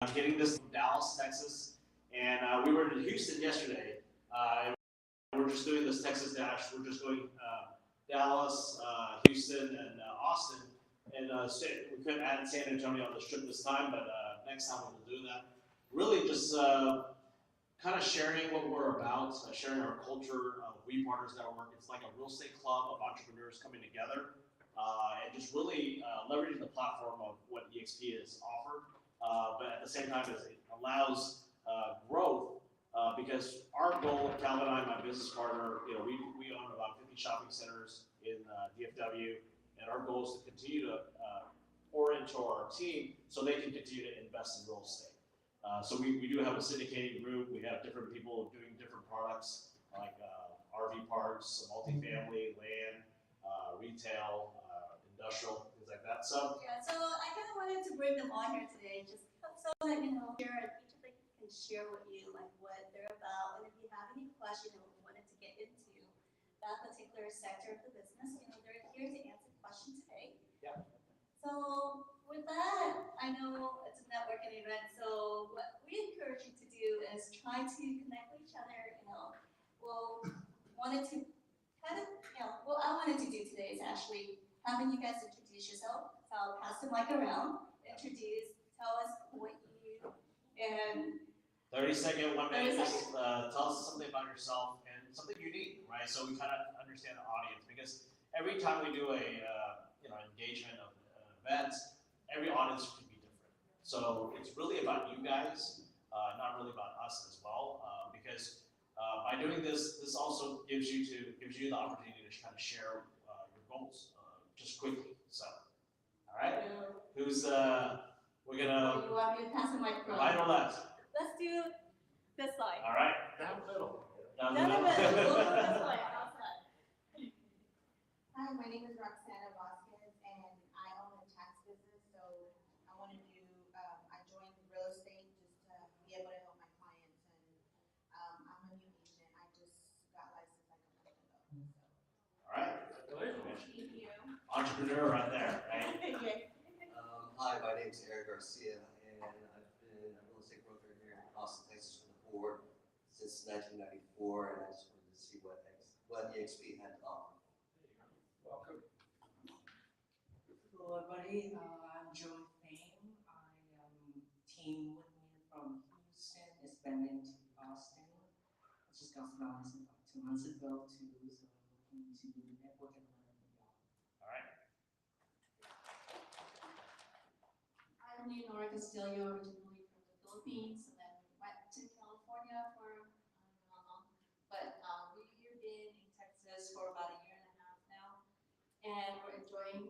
Getting this from Dallas, Texas, and we were in Houston yesterday. And we're just doing this Texas dash. We're just going Dallas, Houston, and Austin. And we couldn't add San Antonio on the trip this time, but next time we'll do that. Really, just kind of sharing what we're about, sharing our culture, We Partners Network. It's like a real estate club of entrepreneurs coming together, and just really leveraging the platform of what EXP has offered. But at the same time, it allows growth because our goal, Calvin and I, my business partner, we own about 50 shopping centers in DFW, and our goal is to continue to pour into our team so they can continue to invest in real estate. So we do have a syndicating group. We have different people doing different products like RV parks, multifamily, land, retail, industrial, things like that. So yeah, so I kind of wanted to bring them on here today, just so that each of them can share with you like what they're about, and if you have any questions or wanted to get into that particular sector of the business, they're here to answer questions today. Yeah. So with that, I know it's a networking event, so what we encourage you to do is try to connect with each other. What I wanted to do today is actually having you guys introduce yourself. So I'll pass the mic around, tell us what you and 30-second, 1 minute, just tell us something about yourself and something unique, right? So we kind of understand the audience, because every time we do a engagement of an event, every audience can be different. So it's really about you guys, not really about us as well, because by doing this also gives you the opportunity to kind of share your goals just quickly. So, all right, who's we're gonna? You want me to pass the microphone? Right or left? Let's do this side. All right. Down the middle. Down the middle. This way. Outside. Hi, my name is Roxana Vasquez, and I own a tax business. So I want to do. I joined real estate just to be able to help my clients, and I'm a new agent. I just got licensed like a month ago. So. All right. Thank you. Entrepreneur right there, right? Hi, my name is Eric Garcia, and I've been a real estate broker here in Austin, Texas, for the board since 1994, and I just wanted to see what EXP had to offer. Welcome. Hello, everybody. I'm Joe Payne. I am team with me from Houston, expanding to Austin. I just got my license about 2 months ago too, so looking to network and learn from y'all. All right. I'm Leonora Castillo, originally from the Philippines, and then went to California for how long? But we've been in Texas for about a year and a half now, and we're enjoying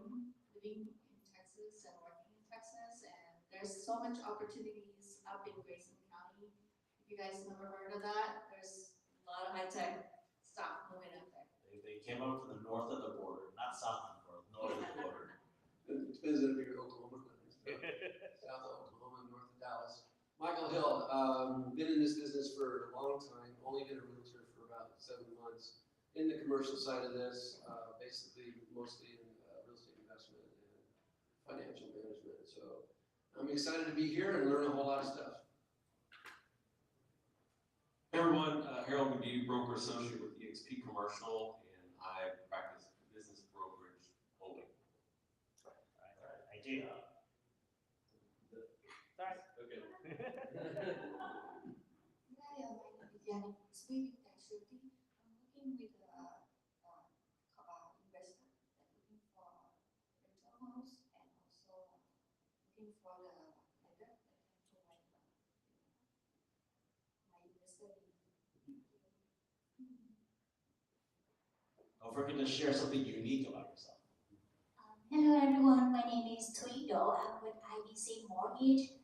living in Texas and working in Texas. And there's so much opportunities up in Grayson County. If you guys never heard of that, there's a lot of high tech stuff moving up there. They came up from the north of the border, not south of the border, north of the border. It depends if you're Oklahoma, south of Oklahoma, north of Dallas. Michael Hill, been in this business for a long time, only been a realtor for about 7 months. In the commercial side of this, basically mostly in real estate investment and financial management. So I'm excited to be here and learn a whole lot of stuff. Hey everyone, Harold McGee, broker associate with EXP Commercial, and I practice business brokerage only. All right. Idea. Okay. Hi, my name is Yannick Sweet Casualty. I'm working with investor that looking for rental house and also looking for the lender that can provide my investor need. Don't forget to share something unique about yourself. Hello everyone, my name is Tuido. I'm with IBC Mortgage.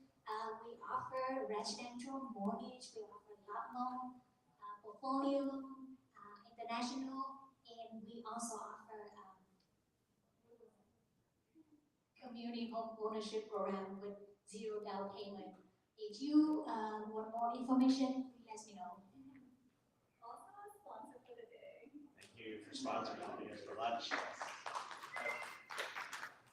We offer residential mortgage, we offer lot loan, portfolio loan, international, and we also offer community home ownership program with 0 down payment. If you want more information, please let me know. Also a sponsor for the day. Thank you for sponsoring us for lunch.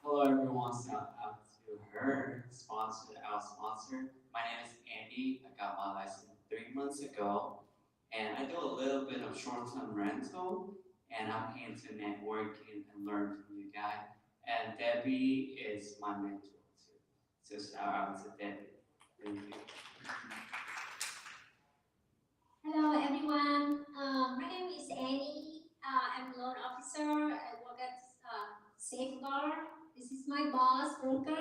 Hello everyone, shout out to her, our sponsor. My name is Andy. I got my license 3 months ago, and I do a little bit of short-term rental, and I'm into networking and learn from you guys. And Debbie is my mentor too. So shout out to Debbie. Thank you. Hello everyone, my name is Annie. I'm a loan officer. I work at Safeguard. This is my boss, broker,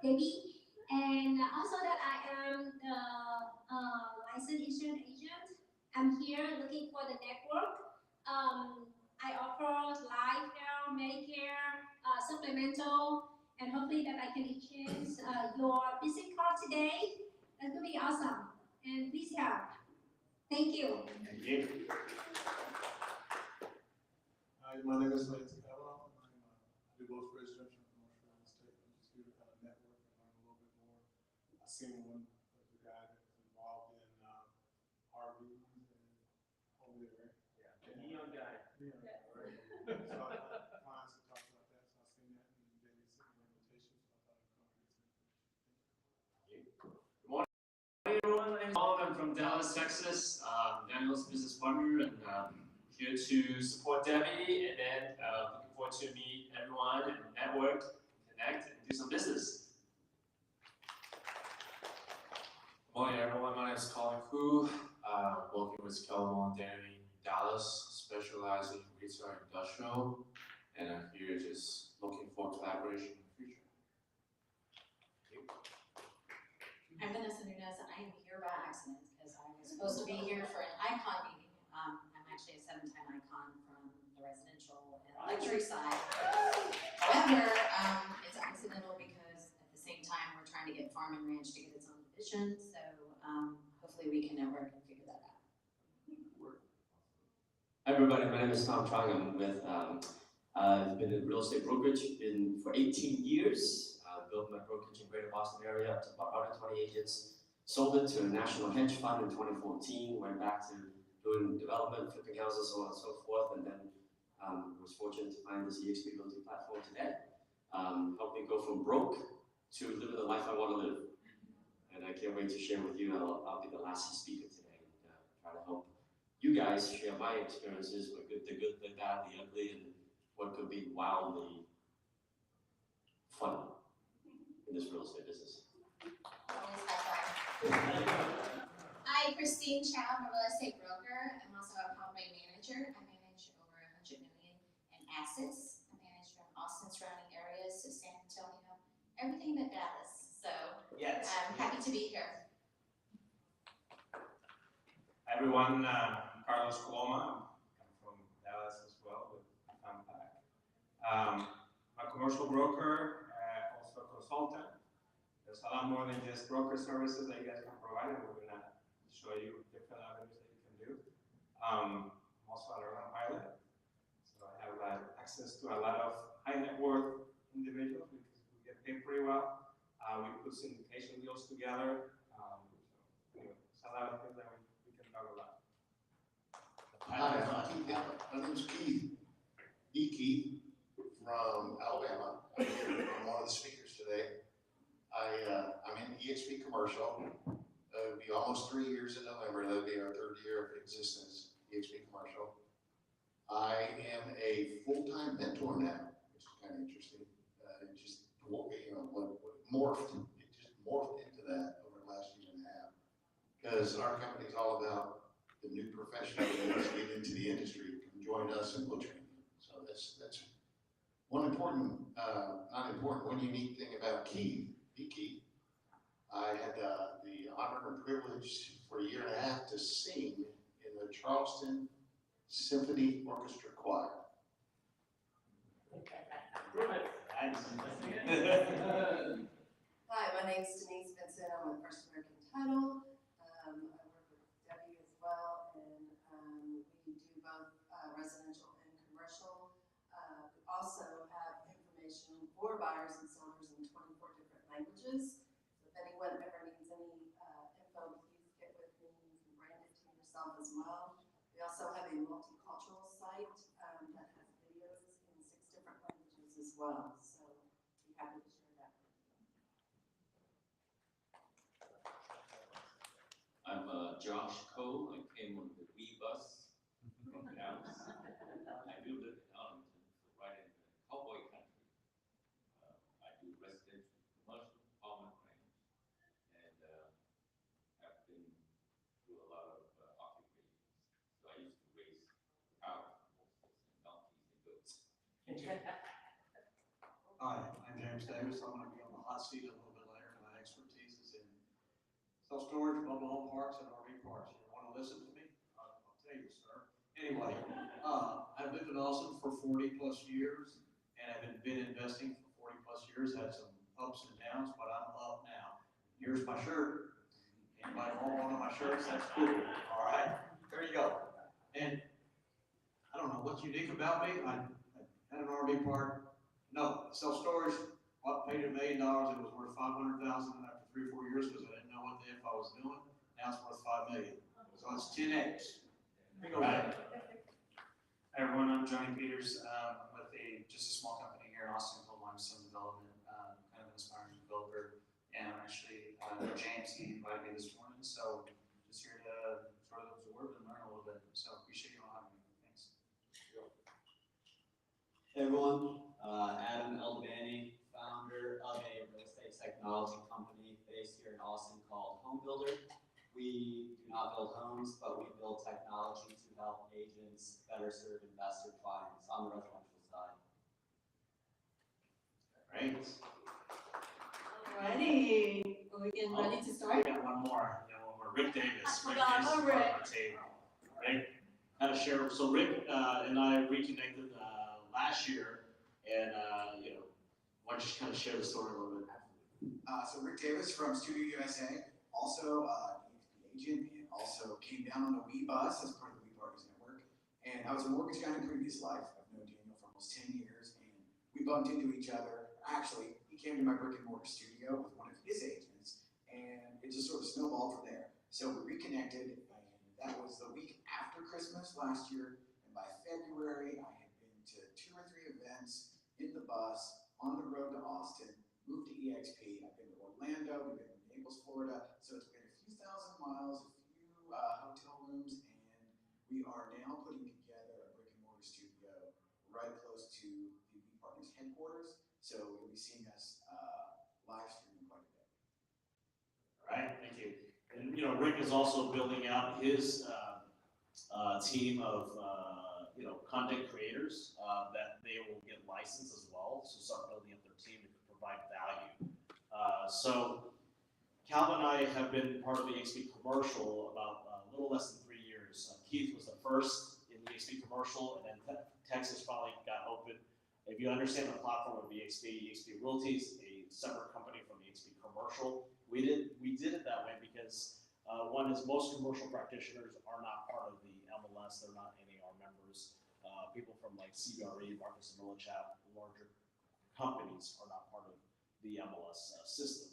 Debbie. And also that I am the licensed insurance agent. I'm here looking for the network. I offer life, health, Medicare, supplemental, and hopefully that I can exchange your visit card today. That's gonna be awesome. And please help. Thank you. Thank you. Hi, my name is Lance Kellogg. I do both residential and commercial real estate. I'm just here to kind of network and learn a little bit more. I seen one of the guy that was involved in RVs and over there, right? Yeah, the neon guy. Neon guy, right? So I had clients that talked about that, so I seen that and Debbie sent me an invitation, so I thought I'd come and get some information. Good morning, everyone. I'm Paul. I'm from Dallas, Texas. Daniel's business partner, and here to support Debbie. And then looking forward to meet everyone and network, connect, and do some business. Good morning, everyone. My name is Colin Koo. Working with Kelvin Danny Dallas, specializing in retail and industrial, and I'm here just looking for collaboration in the future. I'm Vanessa Nunez, and I am here by accident because I was supposed to be here for an icon meeting. I'm actually a 7-time icon from the residential and luxury side. However, it's accidental because at the same time we're trying to get Farm and Ranch to get its own division. So hopefully we can network and figure that out. Hi everybody, my name is Tom Chong. I'm with, I've been in real estate brokerage for 18 years. Built my brokerage in greater Boston area up to about 120 agents. Sold it to a national hedge fund in 2014, went back to doing development, flipping houses, so on and so forth, and then was fortunate to find this EXP Realty platform today. Helped me go from broke to living the life I want to live. And I can't wait to share with you. I'll be the last speaker today and try to help you guys share my experiences, the good, the bad, the ugly, and what could be wildly fun in this real estate business. Hi, Christine Chow, I'm a real estate broker. I'm also a property manager. I manage over $100 million in assets. I manage from Austin surrounding areas to San Antonio, everything but Dallas. So Yes. I'm happy to be here. Hi everyone, I'm Carlos Coloma. I'm from Dallas as well with Fampac. I'm a commercial broker, also a consultant. There's a lot more than just broker services that you guys can provide, and we're going to show you different avenues that you can do. I'm also a learner pilot, so I have access to a lot of high net worth individuals because we get paid pretty well. We put syndication deals together. So anyway, it's a lot of things that we can talk about. Hi, my name is Keith. Keith from Alabama. I'm one of the speakers today. I'm in EXP Commercial. It would be almost 3 years in November. That would be our 3rd year of existence, EXP Commercial. I am a full-time mentor now, which is kind of interesting. It just, what morphed. It just morphed into that over the last year and a half. Because our company is all about the new professional that wants to get into the industry, come join us and we'll train you. So that's one important, not important, one unique thing about Keith. I had the honor and privilege for a year and a half to sing in the Charleston Symphony Orchestra Choir. Hi, my name is Denise Vincent. I'm with First American Title. I work with Debbie as well, and we do both residential and commercial. We also have information for buyers and sellers in 24 different languages. So if anyone ever needs any info, please get with me. You can brand it to yourself as well. We also have a multicultural site that has videos in 6 different languages as well. So be happy to share that with you. Josh Cole. I came on the Wee Bus from Dallas. I do live in Arlington, so right in the cowboy country. I do residential, commercial, apartment range, and I've been through a lot of occupations. So I used to raise cows, horses, and donkeys and goats. Hi, I'm James Davis. I'm going to be on the hot seat a little bit later. My expertise is in self-storage, mobile home parks, and RV parks. You want to listen to me? I'll tell you, sir. Anyway, I've lived in Austin for 40 plus years, and I've been investing for 40 plus years. Had some ups and downs, but I'm up now. Here's my shirt. Anybody want one of my shirts? That's cool. All right, there you go. And I don't know what's unique about me. I had an RV park. No, self-storage, paid $1 million, it was worth $500,000 after 3 or 4 years because I didn't know what the F I was doing. Now it's worth $5 million. So it's 10x. Right. Hi everyone, I'm Johnny Peters. I'm with just a small company here in Austin called Limestone Development, kind of an aspiring developer. And actually, James, he invited me this morning, so just here to sort of absorb and learn a little bit. So appreciate you all having me. Thanks. Hey everyone, Adam Eldabani, founder of a real estate technology company based here in Austin called Home Builder. We do not build homes, but we build technology to help agents better serve investor clients on the residential side. Right. Alrighty, we getting ready to start? We got one more. Rick Davis. Hold Rick on, Davis is Rick. part of our team. Rick, had to share. So Rick and I reconnected last year, and why don't you just kind of share the story a little bit? So Rick Davis from Studio USA, also an agent, and also came down on the Wee Bus as part of the Wee Partners Network. And I was a mortgage guy in a previous life. I've known Daniel for almost 10 years, and we bumped into each other. Actually, he came to my brick and mortar studio with one of his agents, and it just sort of snowballed from there. So we reconnected, and that was the week after Christmas last year. And by February, I had been to 2 or 3 events in the bus, on the road to Austin, moved to EXP. I've been to Orlando, we've been to Naples, Florida. So it's been a few thousand miles, a few hotel rooms, and we are now putting together a brick and mortar studio right close to the Wee Partners headquarters. So you'll be seeing us live streaming quite a bit. All right, thank you. And Rick is also building out his team of content creators that they will get licensed as well. So start building up their team to provide value. So Calvin and I have been part of the EXP commercial about a little less than 3 years. Keith was the first in the EXP commercial, and then Texas finally got open. If you understand the platform of EXP Realty is a separate company from EXP Commercial. We did it that way because one is most commercial practitioners are not part of the MLS. They're not NAR members. People from like CBRE, Marcus and Millichap, larger companies are not part of the MLS system.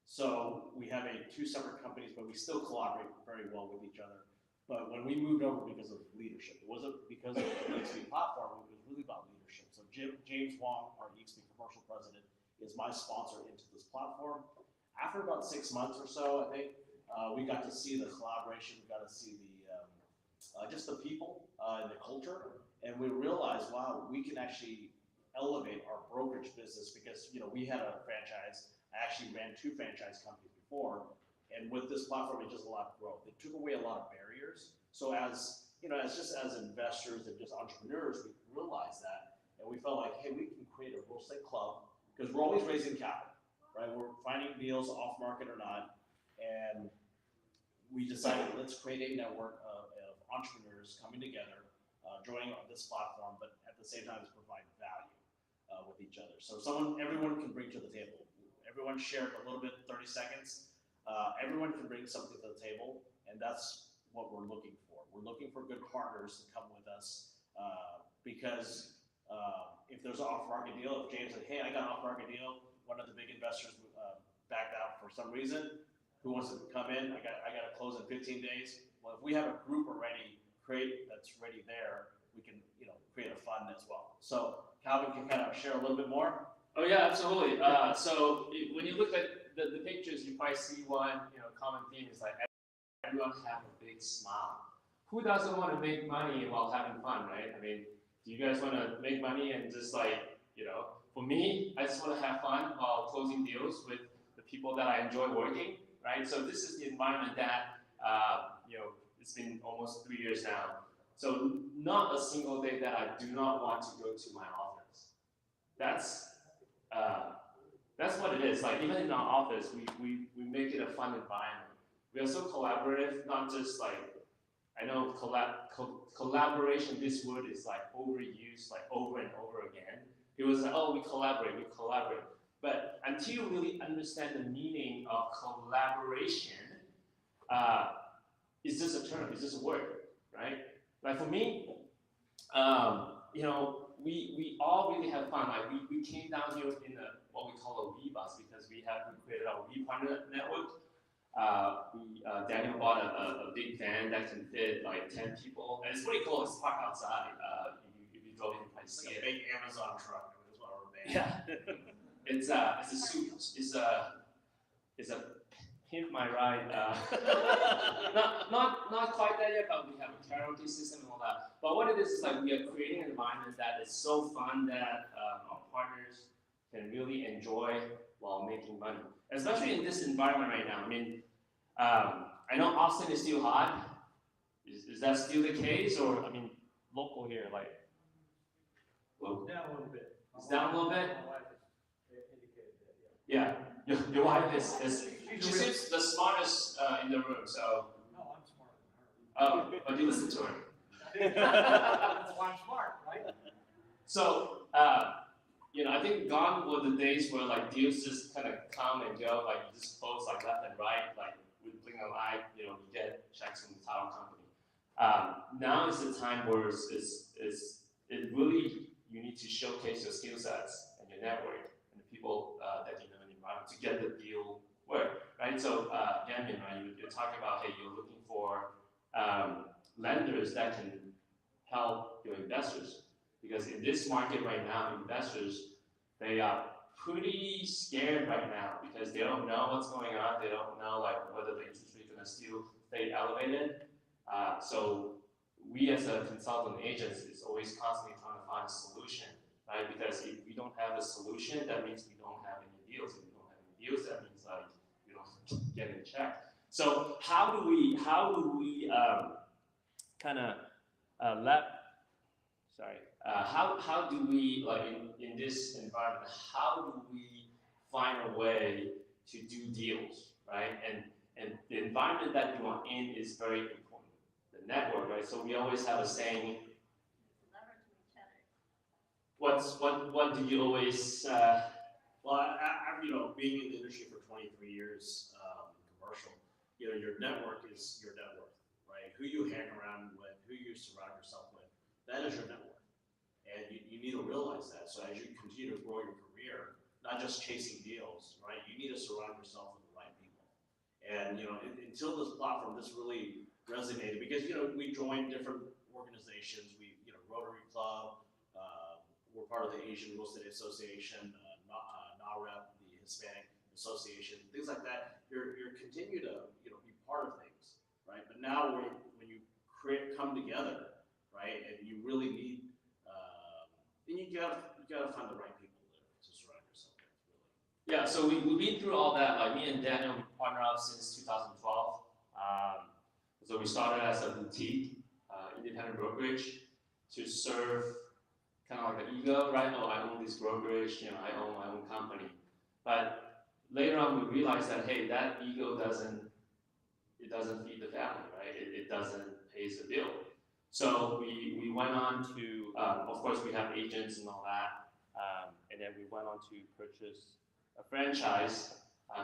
So we have 2 separate companies, but we still collaborate very well with each other. But when we moved over because of leadership, it wasn't because of the EXP platform, it was really about leadership. So James Wong, our EXP commercial president, is my sponsor into this platform. After about 6 months or so, I think, we got to see the collaboration, we got to see the just the people and the culture, and we realized, wow, we can actually elevate our brokerage business because we had a franchise. I actually ran 2 franchise companies before, and with this platform, it just allowed growth. It took away a lot of barriers. So as as investors and just entrepreneurs, we realized that, and we felt like, hey, we can create a real estate club because we're always raising capital, right? We're finding deals off market or not, and we decided let's create a network of entrepreneurs coming together, joining on this platform, but at the same time, provide value with each other. So everyone can bring to the table. Everyone shared a little bit, 30 seconds. Everyone can bring something to the table, and that's what we're looking for. We're looking for good partners to come with us because if there's an off-market deal, if James said, hey, I got an off-market deal, one of the big investors backed out for some reason, who wants to come in? I got to close in 15 days. Well, if we have a group already that's ready there, we can create a fund as well. So Calvin can kind of share a little bit more. Oh yeah, absolutely. So when you look at the pictures, you probably see one common theme is like everyone have a big smile. Who doesn't want to make money while having fun, right? I mean, do you guys want to make money and just like, you know, for me, I just want to have fun while closing deals with the people that I enjoy working, right? So this is the environment that, you know, it's been almost 3 years now. So not a single day that I do not want to go to my office. That's what it is. Like even in our office, we make it a fun environment. We are so collaborative, not just like, I know collaboration, this word is like overused like over and over again. It was like, oh, we collaborate. But until you really understand the meaning of collaboration, it's just a term, it's just a word, right? Like for me, you know, we all really have fun. Like we came down here in what we call a We bus because we created our We partner network. Daniel bought a big van that can fit like 10 people, and it's pretty cool. It's parked outside. If you drove in, you might see Like a it. big Amazon truck. That's what we're making. Yeah, it's a soup. It's a pimp my ride. Not quite there yet, but we have a karaoke system and all that. But what it is like we are creating an environment that is so fun that our partners can really enjoy while making money. Especially in this environment right now. I mean, I know Austin is still hot. Is that still the case, or I mean, local here, like? Local? Down a little bit. It's down a little bit. My wife has indicated that. Yeah. Yeah, your wife is she seems the smartest in the room. So. No, I'm smarter than her. Oh, but you listen to her. That's why I'm smart, right? So, you know, I think gone were the days where like deals just kind of come and go, like you just close like left and right, like with blink of an eye, you know, you get checks from the title company. Now is the time where it really, you need to showcase your skill sets and your network and the people that you know in the environment to get the deal work, right? So, Yamin, right, you're talking about, hey, you're looking for lenders that can help your investors. Because in this market right now, investors, they are pretty scared right now because they don't know what's going on. They don't know like whether the interest rate is going to still stay elevated. So we as a consultant agents is always constantly trying to find a solution, right? Because if we don't have a solution, that means we don't have any deals. If we don't have any deals, that means like we don't get a check. So how do we kind of how do we, like in this environment, how do we find a way to do deals, right? And the environment that you are in is very important. The network, right? So we always have a saying. What do you always? Well, I you know, being in the industry for 23 years, commercial, you know, your network is your net worth, right? Who you hang around with, who you surround yourself with, that is your net worth. And you need to realize that. So as you continue to grow your career, not just chasing deals, right? You need to surround yourself with the right people. And, you know, until this platform, this really resonated because, you know, we joined different organizations. We, you know, Rotary Club, we're part of the Asian Real Estate Association, NAREP, the Hispanic Association, things like that. You're continue to, you know, be part of things, right? But now when you come together, right, and you really need, then you gotta find the right people to surround yourself with, really. Yeah, so we've been through all that. Like me and Daniel, we partnered up since 2012. So we started as a boutique, independent brokerage to serve kind of like the ego, right? Oh, I own this brokerage, you know, I own my own company. But later on, we realized that hey, that ego doesn't feed the family, right? It doesn't pay the bill. So we went on to, of course, we have agents and all that, and then we went on to purchase a franchise,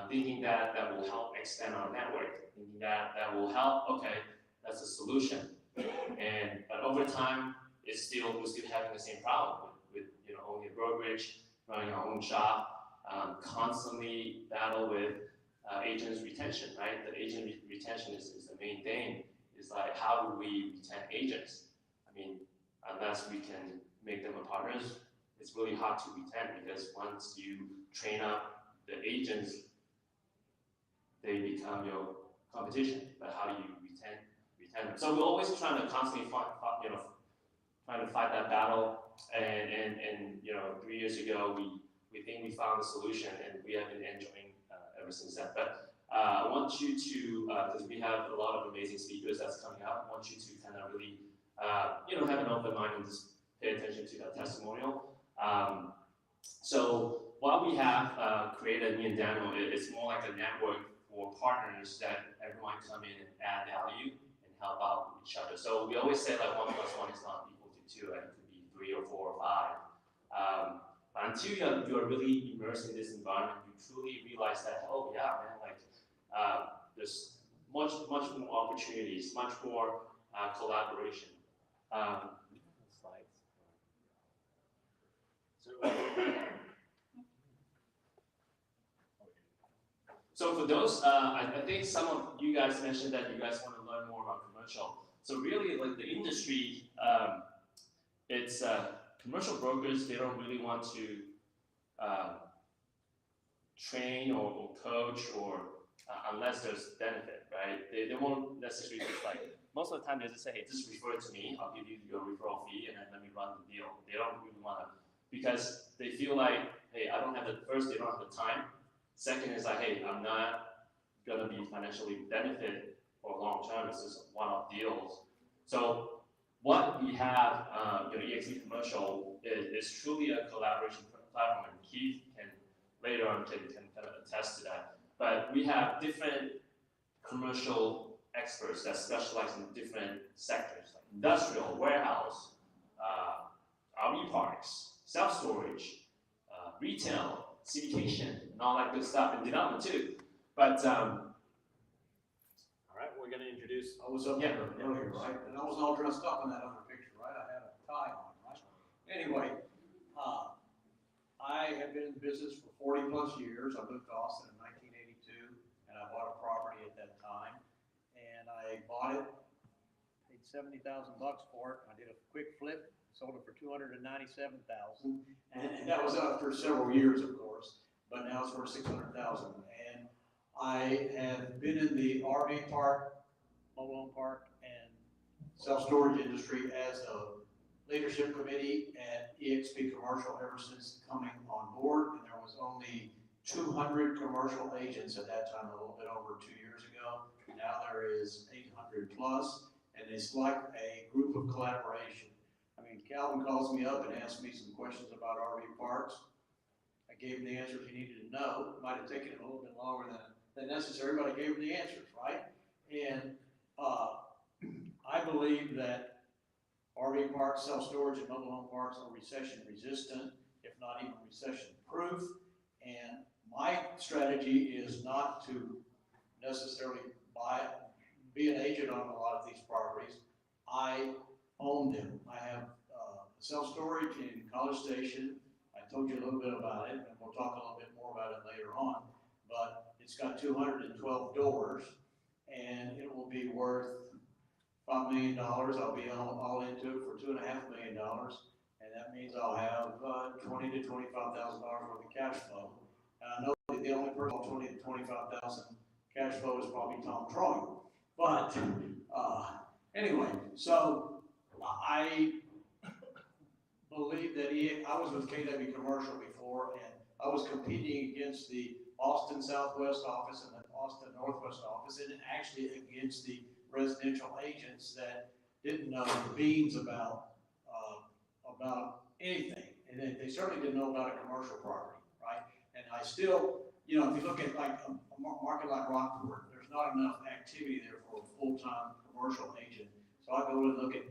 thinking that will help extend our network, thinking that will help. Okay, that's a solution. But over time, we're still having the same problem with you know, owning a brokerage, running our own shop, constantly battle with agents retention, right? The agent retention is the main thing. It's like, how do we retain agents? I mean, unless we can make them a partners, it's really hard to retain because once you train up the agents, they become your competition. But how do you And so we're always trying to constantly trying to fight that battle. And 3 years ago, we think we found a solution, and we have been enjoying ever since then. But I want you to, because we have a lot of amazing speakers that's coming out, I want you to kind of really, have an open mind and just pay attention to that testimonial. So what we have created, me and Daniel, it's more like a network for partners that everyone come in and add value and help out with each other. So we always say like 1 + 1 is not equal to 2, and it could be 3 or 4 or 5. But until you are really immersed in this environment, you truly realize that, oh yeah, man, like there's much more opportunities, much more collaboration. Slides. So for those, I think some of you guys mentioned that you guys want to learn more about commercial. So really, like the industry, it's commercial brokers. They don't really want to train or coach or unless there's benefit, right? They won't necessarily just like, most of the time they just say, hey, just refer it to me, I'll give you your referral fee, and then let me run the deal. They don't really want to, because they feel like, hey, I don't have the, first, they don't have the time. Second is like, hey, I'm not gonna be financially benefit for long term, it's just one-off deals. So what we have, EXP Commercial is truly a collaboration platform, and Keith can later on can kind of attest to that. But we have different commercial experts that specialize in different sectors, like industrial, warehouse, RV parks, self-storage, retail, syndication, and all that good stuff, and development too. But, all right, we're gonna introduce. I was up there earlier, right? And I was all dressed up in that other picture, right? I had a tie on, right? Anyway, I have been in business for 40 plus years. I moved to Austin in 1982, and I bought a property at that time. And I bought it, paid $70,000 for it. I did a quick flip, sold it for $297,000. And that was after several years, of course, but now it's worth $600,000. And I have been in the RV park, mobile home park, and self-storage industry as a leadership committee at EXP Commercial ever since coming on board, and there was only 200 commercial agents at that time, a little bit over 2 years ago. Now there is 800 plus, and it's like a group of collaboration. I mean, Calvin calls me up and asks me some questions about RV parks. I gave him the answers he needed to know. It might have taken him a little bit longer than necessary, but I gave him the answers, right? And I believe that RV parks, self-storage, and mobile home parks are recession resistant, if not even recession proof. And my strategy is not to necessarily be an agent on a lot of these properties. I own them. I have self-storage in College Station. I told you a little bit about it, and we'll talk a little bit more about it later on. But it's got 212 doors, and it will be worth $5 million. I'll be all into it for $2.5 million, and that means I'll have $20,000 to $25,000 worth of cash flow. And I know that the only person with $20,000 to $25,000 cash flow is probably Tom Troy. But anyway, so I believe that I was with KW Commercial before, and I was competing against the Austin Southwest office and the Austin Northwest office, and actually against the residential agents that didn't know beans about anything, and they certainly didn't know about a commercial property, right? And I still, if you look at like a market like Rockport, there's not enough activity there for a full-time commercial agent. So I go and look at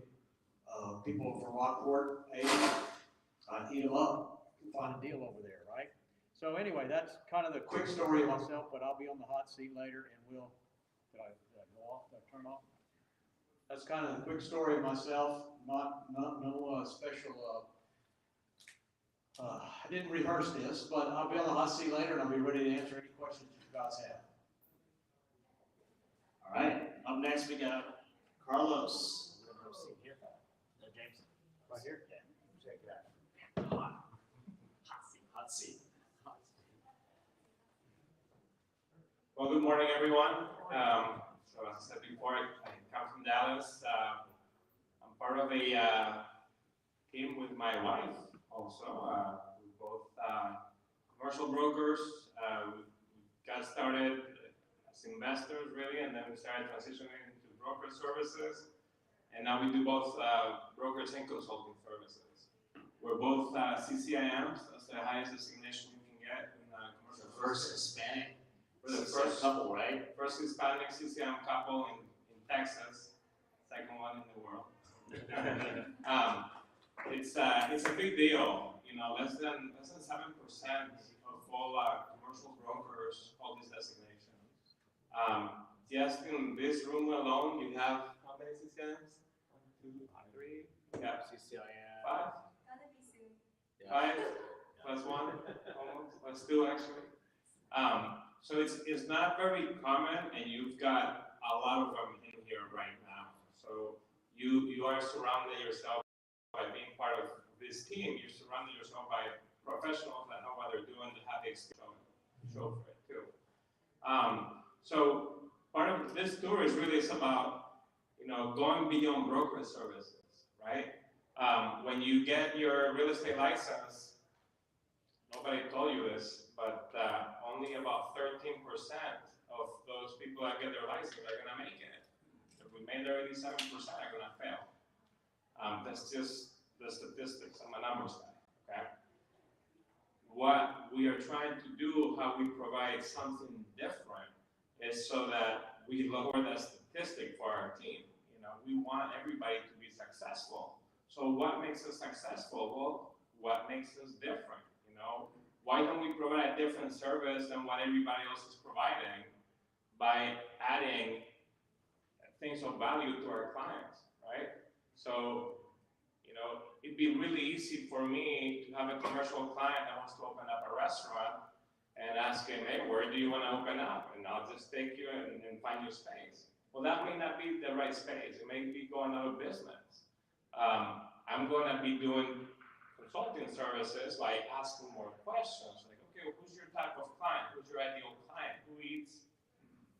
people from Rockport, agents, I eat them up, find a deal over there, right? So anyway, that's kind of the quick story of myself, but I'll be on the hot seat later, and did I go off? Did I turn off? That's kind of the quick story of myself. No special. I didn't rehearse this, but I'll be on the hot seat later, and I'll be ready to answer any questions you guys have. All right. Up next, we got Carlos. Here. James. Right here. Yeah. Check it out. Hot seat. Well, good morning, everyone. So as I said before, I come from Dallas. Dallas. I'm part of a team with my wife also. We're both commercial brokers. We got started as investors really, and then we started transitioning into brokerage services. And now we do both brokerage and consulting services. We're both CCIMs. That's the highest designation you can get in commercial. First Hispanic. We're the first couple, right? First Hispanic CCM couple in Texas. Second one in the world. It's a big deal. You know, less than 7% of all commercial brokers hold this designation. Just in this room alone, you have how many CCIMs? 1, 2, 3. Yeah. CCIM. 5. Gonna be soon. 5 plus 1, almost plus 2 actually. So it's not very common, and you've got a lot of them in here right now. So you are surrounding yourself by being part of this team. You're surrounding yourself by professionals that know what they're doing, that have the experience to show for it too. So part of this tour is really about, you know, going beyond brokerage services, right? When you get your real estate license, nobody told you this, but only about 13% of those people that get their license are gonna make it. The remainder 87% are gonna fail. That's just the statistics. I'm a numbers guy, okay? What we are trying to do, how we provide something different, is so that we lower the statistic for our team. You know, we want everybody to be successful. So what makes us successful? Well, what makes us different? You know, why don't we provide a different service than what everybody else is providing by adding things of value to our clients, right? So, you know, it'd be really easy for me to have a commercial client that wants to open up a restaurant and ask him, hey, where do you want to open up? And I'll just take you and find you space. Well, that may not be the right space. It may be going out of business. I'm going to be doing consulting services, like asking more questions. Like, okay, well, who's your type of client? Who's your ideal client? Who eats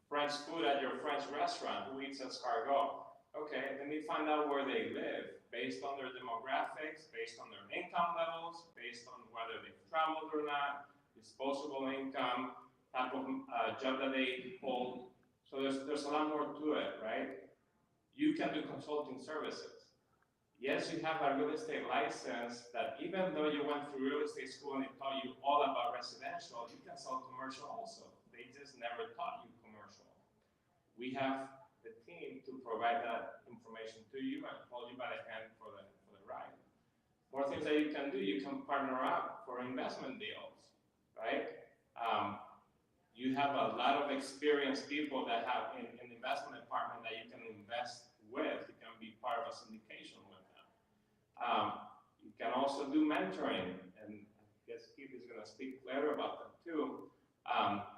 French food at your French restaurant? Who eats escargot? Okay, let me find out where they live, based on their demographics, based on their income levels, based on whether they've traveled or not, disposable income, type of job that they hold. So there's a lot more to it, right? You can do consulting services. Yes, you have a real estate license that even though you went through real estate school and it taught you all about residential, you can sell commercial also. They just never taught you commercial. We have the team to provide that information to you and hold you by the hand for the ride. More things that you can do, you can partner up for investment deals, right? You have a lot of experienced people that have in the investment department that you can invest with. You can be part of a syndication with them. You can also do mentoring, and I guess Keith is going to speak later about that too.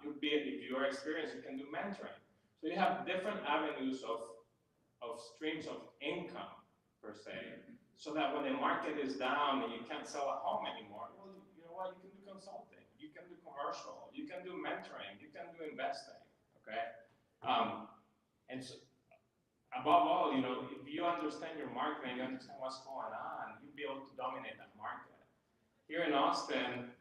If you are experienced, you can do mentoring. So you have different avenues of streams of income, per se, so that when the market is down and you can't sell a home anymore, well, you know what, you can do consulting, you can do commercial, you can do mentoring, you can do investing, okay? And so, above all, you know, if you understand your market and you understand what's going on, you'll be able to dominate that market. Here in Austin,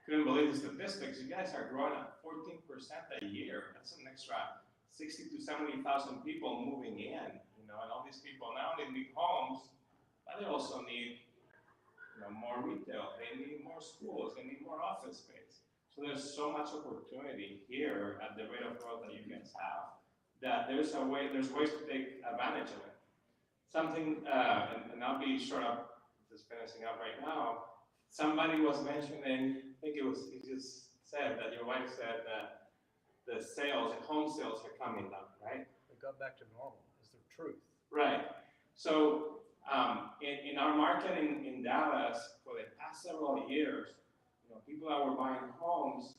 couldn't believe the statistics. You guys are growing at 14% a year. That's an extra 60 to 70,000 people moving in, you know, and all these people not only need homes, but they also need, you know, more retail. They need more schools. They need more office space. So there's so much opportunity here at the rate of growth that you guys have that there's ways to take advantage of it. Something, and I'll be short up, just finishing up right now. Somebody was mentioning, I think you just said that your wife said that the home sales are coming down, right? They got back to normal, is the truth. Right. So in our market in Dallas, for the past several years, you know, people that were buying homes,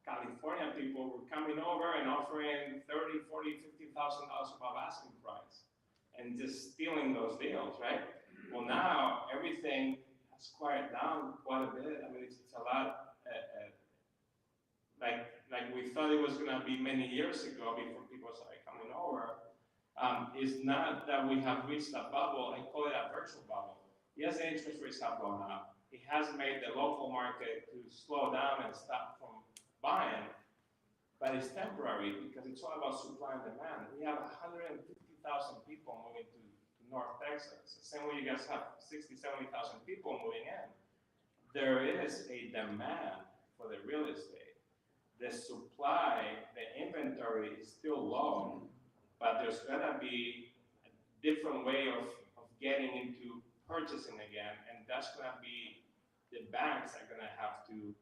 California people were coming over and offering $30,000, $40,000, $50,000 above asking price, and just stealing those deals, right? Well, now everything has quieted down quite a bit. I mean, it's a lot like we thought it was going to be many years ago before people started coming over. It's not that we have reached a bubble, I call it a virtual bubble. Yes, the interest rates have gone up. It has made the local market to slow down and stop from buying, but it's temporary because it's all about supply and demand. We have 150,000 people moving to North Texas. The same way you guys have 60, 70,000 people moving in. There is a demand for the real estate. The supply, the inventory is still low, but there's gonna be a different way of getting into purchasing again, and that's gonna be, the banks are gonna have to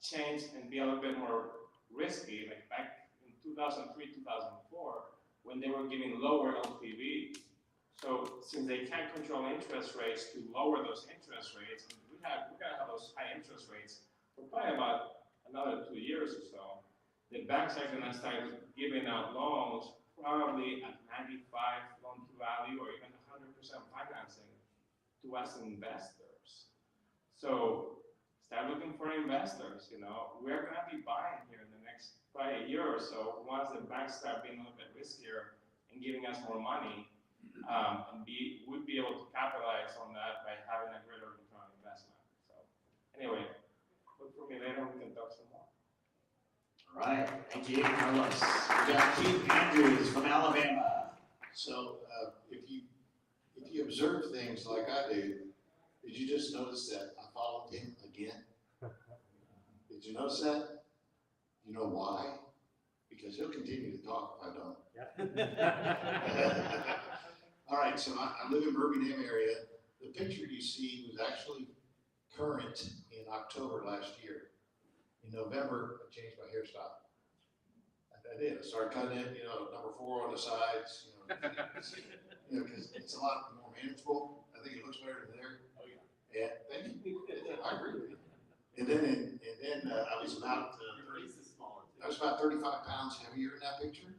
change and be a little bit more risky, like back in 2003, 2004, when they were giving lower LTV. So since they can't control interest rates to lower those interest rates, we're gonna have those high interest rates for probably about another 2 years or so. The banks are gonna start giving out loans probably at 95 loan to value or even 100% financing to us investors. So start looking for investors, you know. We're gonna be buying here in the next probably a year or so once the banks start being a little bit riskier and giving us more money, and we'd be able to capitalize on that by having a greater return on investment. So anyway, look for me later, we can talk some more. All right, thank you, Carlos. We got Keith Andrews from Alabama. So, if you observe things like I do, did you just notice that I followed him again? Did you notice that? You know why? Because he'll continue to talk if I don't. All right, so I live in Birmingham area. The picture you see was actually current in October last year. In November, I changed my hairstyle. I did. I started cutting it, number 4 on the sides, because it's a lot more manageable. I think it looks better than there. Oh yeah. Yeah, thank you. I agree with you. And then I was about 35 pounds heavier in that picture.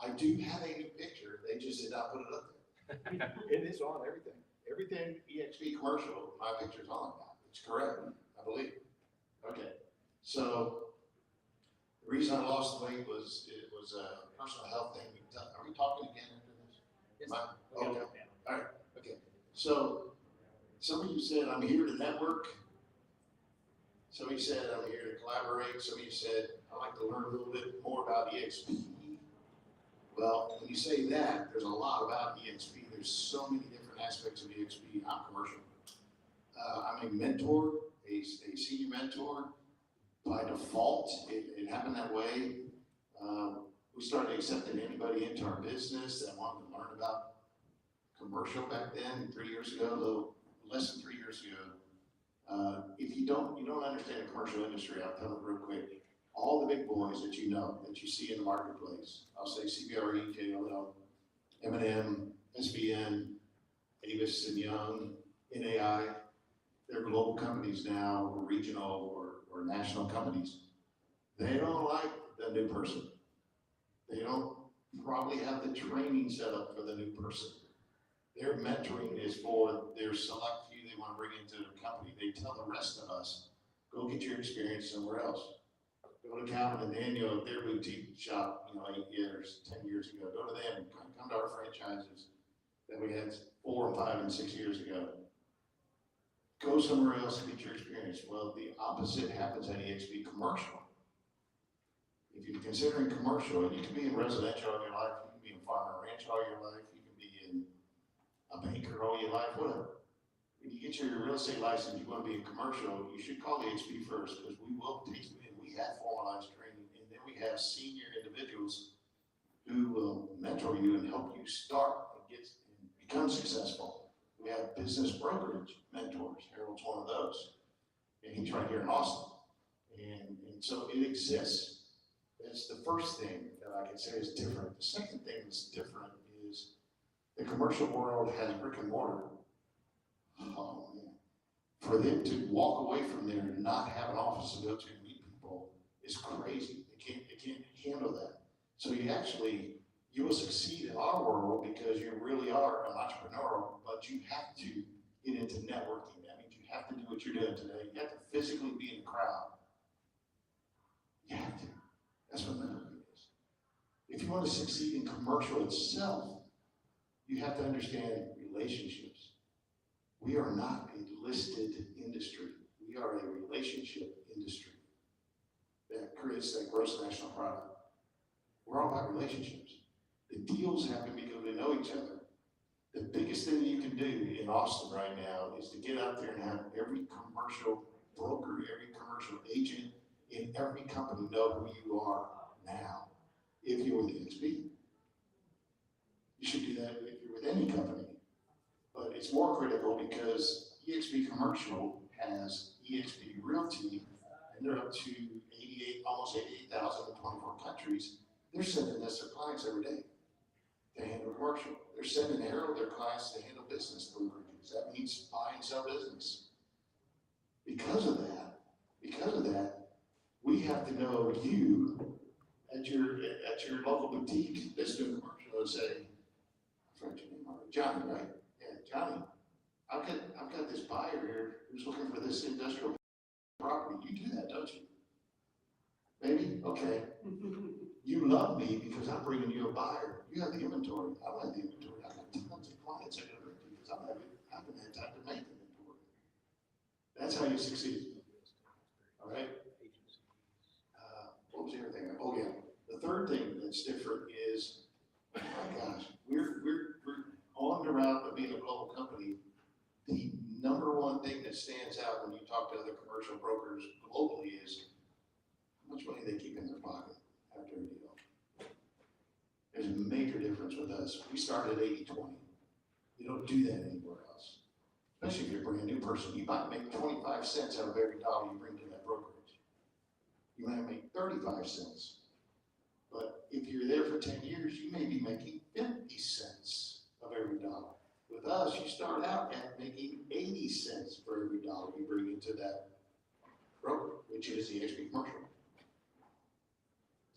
I do have a new picture. They just did not put it up there. It is on everything. Everything EXP commercial, my picture's on now. It's correct, I believe. Okay. So the reason I lost the weight was a personal health thing. Are we talking again after this? Yes. Okay. All right. Okay. So some of you said I'm here to network. Some of you said I'm here to collaborate. Some of you said I'd like to learn a little bit more about EXP. Well, when you say that, there's a lot about EXP. There's so many different aspects of EXP. I'm commercial. I'm a mentor, a senior mentor. By default, it happened that way. We started accepting anybody into our business that wanted to learn about commercial back then, 3 years ago, a little less than 3 years ago. If you don't understand the commercial industry, I'll tell it real quick. All the big boys that you know, that you see in the marketplace, I'll say CBRE, JLL, M&M, SBN, Avis and Young, NAI, they're global companies now, or regional or national companies. They don't like the new person. They don't probably have the training set up for the new person. Their mentoring is for their select few they want to bring into their company. They tell the rest of us, go get your experience somewhere else. Go to Calvin and Daniel at their boutique shop, 8 years, 10 years ago. Go to them, come to our franchises that we had 4 and 5 and 6 years ago. Go somewhere else and get your experience. Well, the opposite happens at EXP commercial. If you're considering commercial, and you can be in residential all your life, you can be in farm and ranch all your life, you can be in a banker all your life, whatever. When you get your real estate license, you want to be in commercial, you should call EXP first, because we will take you in. We have formalized training, and then we have senior individuals who will mentor you and help you start and become successful. We have business brokerage mentors. Harold's one of those. And he's right here in Austin. And so it exists. That's the first thing that I can say is different. The second thing that's different is the commercial world has brick and mortar. Oh man. For them to walk away from there and not have an office to go to and meet people is crazy. They can't handle that. So you will succeed in our world because you really are an entrepreneur, but you have to get into networking. That means you have to do what you're doing today. You have to physically be in the crowd. You have to. That's what networking is. If you want to succeed in commercial itself, You have to understand relationships. We are not a listed industry. We are a relationship industry that creates that gross national product. We're all about relationships. The deals happen because we know each other. The biggest thing you can do in Austin right now is to get out there and have every commercial broker, every commercial agent in every company know who you are now, if you're with EXP. You should do that if you're with any company. But it's more critical because EXP Commercial has EXP Realty, and they're up to 88, almost 88,000 in 24 countries. They're sending us their clients every day to handle commercial. They're sending Harold their clients to handle business brokerages. That means buy and sell business. Because of that, we have to know you at your local boutique that's doing commercial and say, I forgot your name already, Johnny, right? Yeah, Johnny, I've got this buyer here who's looking for this industrial property. You do that, don't you? Maybe? Okay. You love me because I'm bringing you a buyer. You have the inventory. I don't have the inventory. I've got tons of clients I got to bring to you because I haven't had time to make the inventory. That's how you succeed. All right? What was the other thing? Oh yeah. The third thing that's different is, oh my gosh, we're on the route of being a global company. The number one thing that stands out when you talk to other commercial brokers globally is how much money they keep in their pocket after a deal. There's a major difference with us. We started at 80-20. You don't do that anywhere else. Especially if you're a brand new person. You might make 25 cents out of every dollar you bring to that brokerage. You might make 35 cents. But if you're there for 10 years, you may be making 50 cents of every dollar. With us, you start out at making 80 cents for every dollar you bring into that broker, which is the EXP Commercial.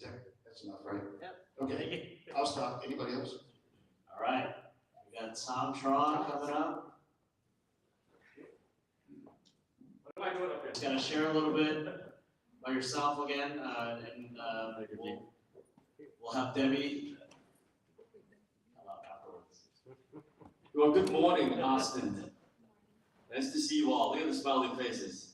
That's enough, right? Yep. Okay, I'll stop. Anybody else? All right, we got Tom Tron coming up. What am I doing up here? Just gotta share a little bit about yourself again, and we'll have Debbie come up afterwards. Well, good morning, Austin. Nice to see you all. Look at the smiling faces.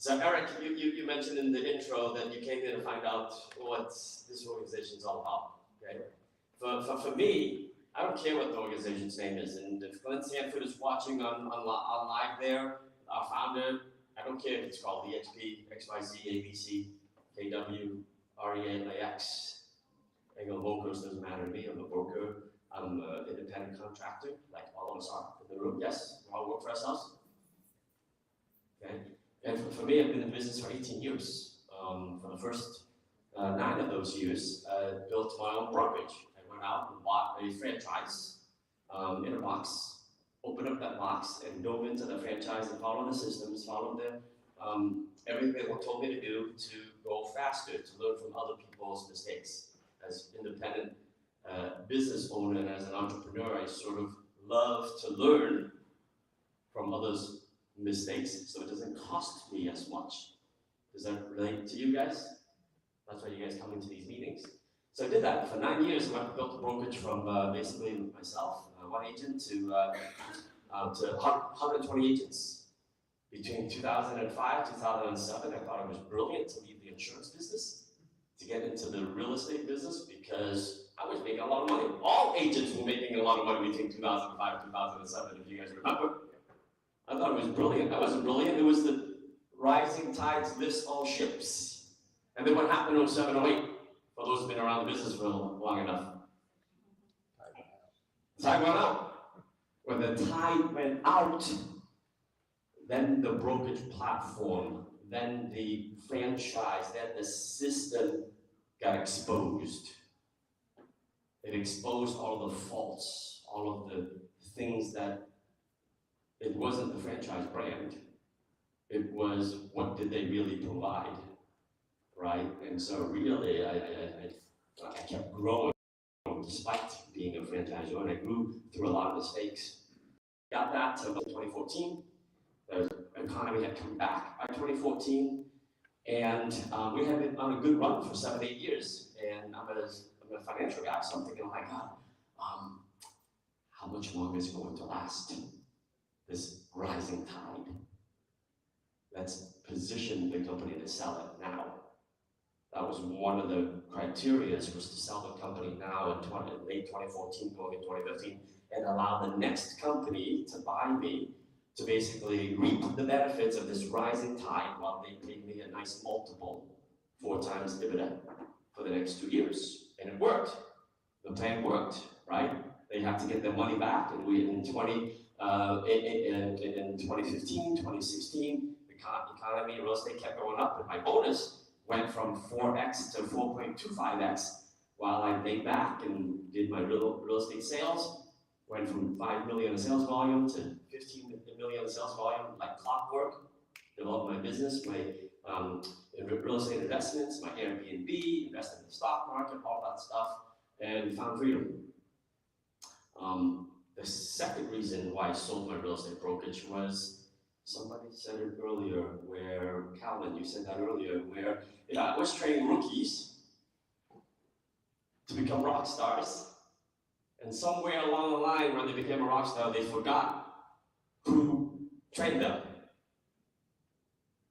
So Eric, you mentioned in the intro that you came here to find out what this organization is all about, okay? For me, I don't care what the organization's name is, and if Glenn Sanford is watching on live there, our founder, I don't care if it's called EXP, XYZ, ABC, KW, REMAX, Angle Brokers, doesn't matter to me. I'm a broker, I'm an independent contractor, like all of us are in the room, yes, we all work for ourselves, okay? And for me, I've been in business for 18 years. For the first 9 of those years, I built my own brokerage. I went out and bought a franchise in a box, opened up that box, and dove into the franchise and followed the systems, followed everything they told me to do to go faster, to learn from other people's mistakes. As independent business owner and as an entrepreneur, I sort of love to learn from others' mistakes, so it doesn't cost me as much. Does that relate to you guys? That's why you guys come into these meetings. So I did that for 9 years. I built a brokerage from basically myself, one agent, to 120 agents. Between 2005, 2007, I thought it was brilliant to leave the insurance business to get into the real estate business because I was making a lot of money. All agents were making a lot of money between 2005 and 2007, if you guys remember. I thought it was brilliant. That wasn't brilliant. It was the rising tides lifts all ships. And then what happened in 07, 08, for those who've been around the business for long enough? The tide went out. When the tide went out, then the brokerage platform, then the franchise, then the system got exposed. It exposed all the faults, all of the things that it wasn't the franchise brand. It was what did they really provide, right? And so really, I kept growing despite being a franchisor, and I grew through a lot of mistakes. Got that to 2014. The economy had come back by 2014, and we had been on a good run for 7-8 years. And I'm a financial guy, so I'm thinking, oh my God, much longer is it going to last? This rising tide. Let's position the company to sell it now. That was one of the criteria, was to sell the company now in late 2014, going in 2015, and allow the next company to buy me to basically reap the benefits of this rising tide while they paid me a nice multiple, 4 times dividend for the next 2 years. And it worked. The plan worked, right? They have to get their money back, and we in 2015, 2016, the economy, real estate kept going up, and my bonus went from 4x to 4.25x while I laid back and did my real estate sales. Went from 5 million in sales volume to 15 million in sales volume, like clockwork. Developed my business, my real estate investments, my Airbnb, invested in the stock market, all that stuff, and found freedom. The second reason why I sold my real estate brokerage was, somebody said it earlier, where, Calvin, you said that earlier, where I was training rookies to become rock stars, and somewhere along the line when they became a rock star, they forgot who trained them.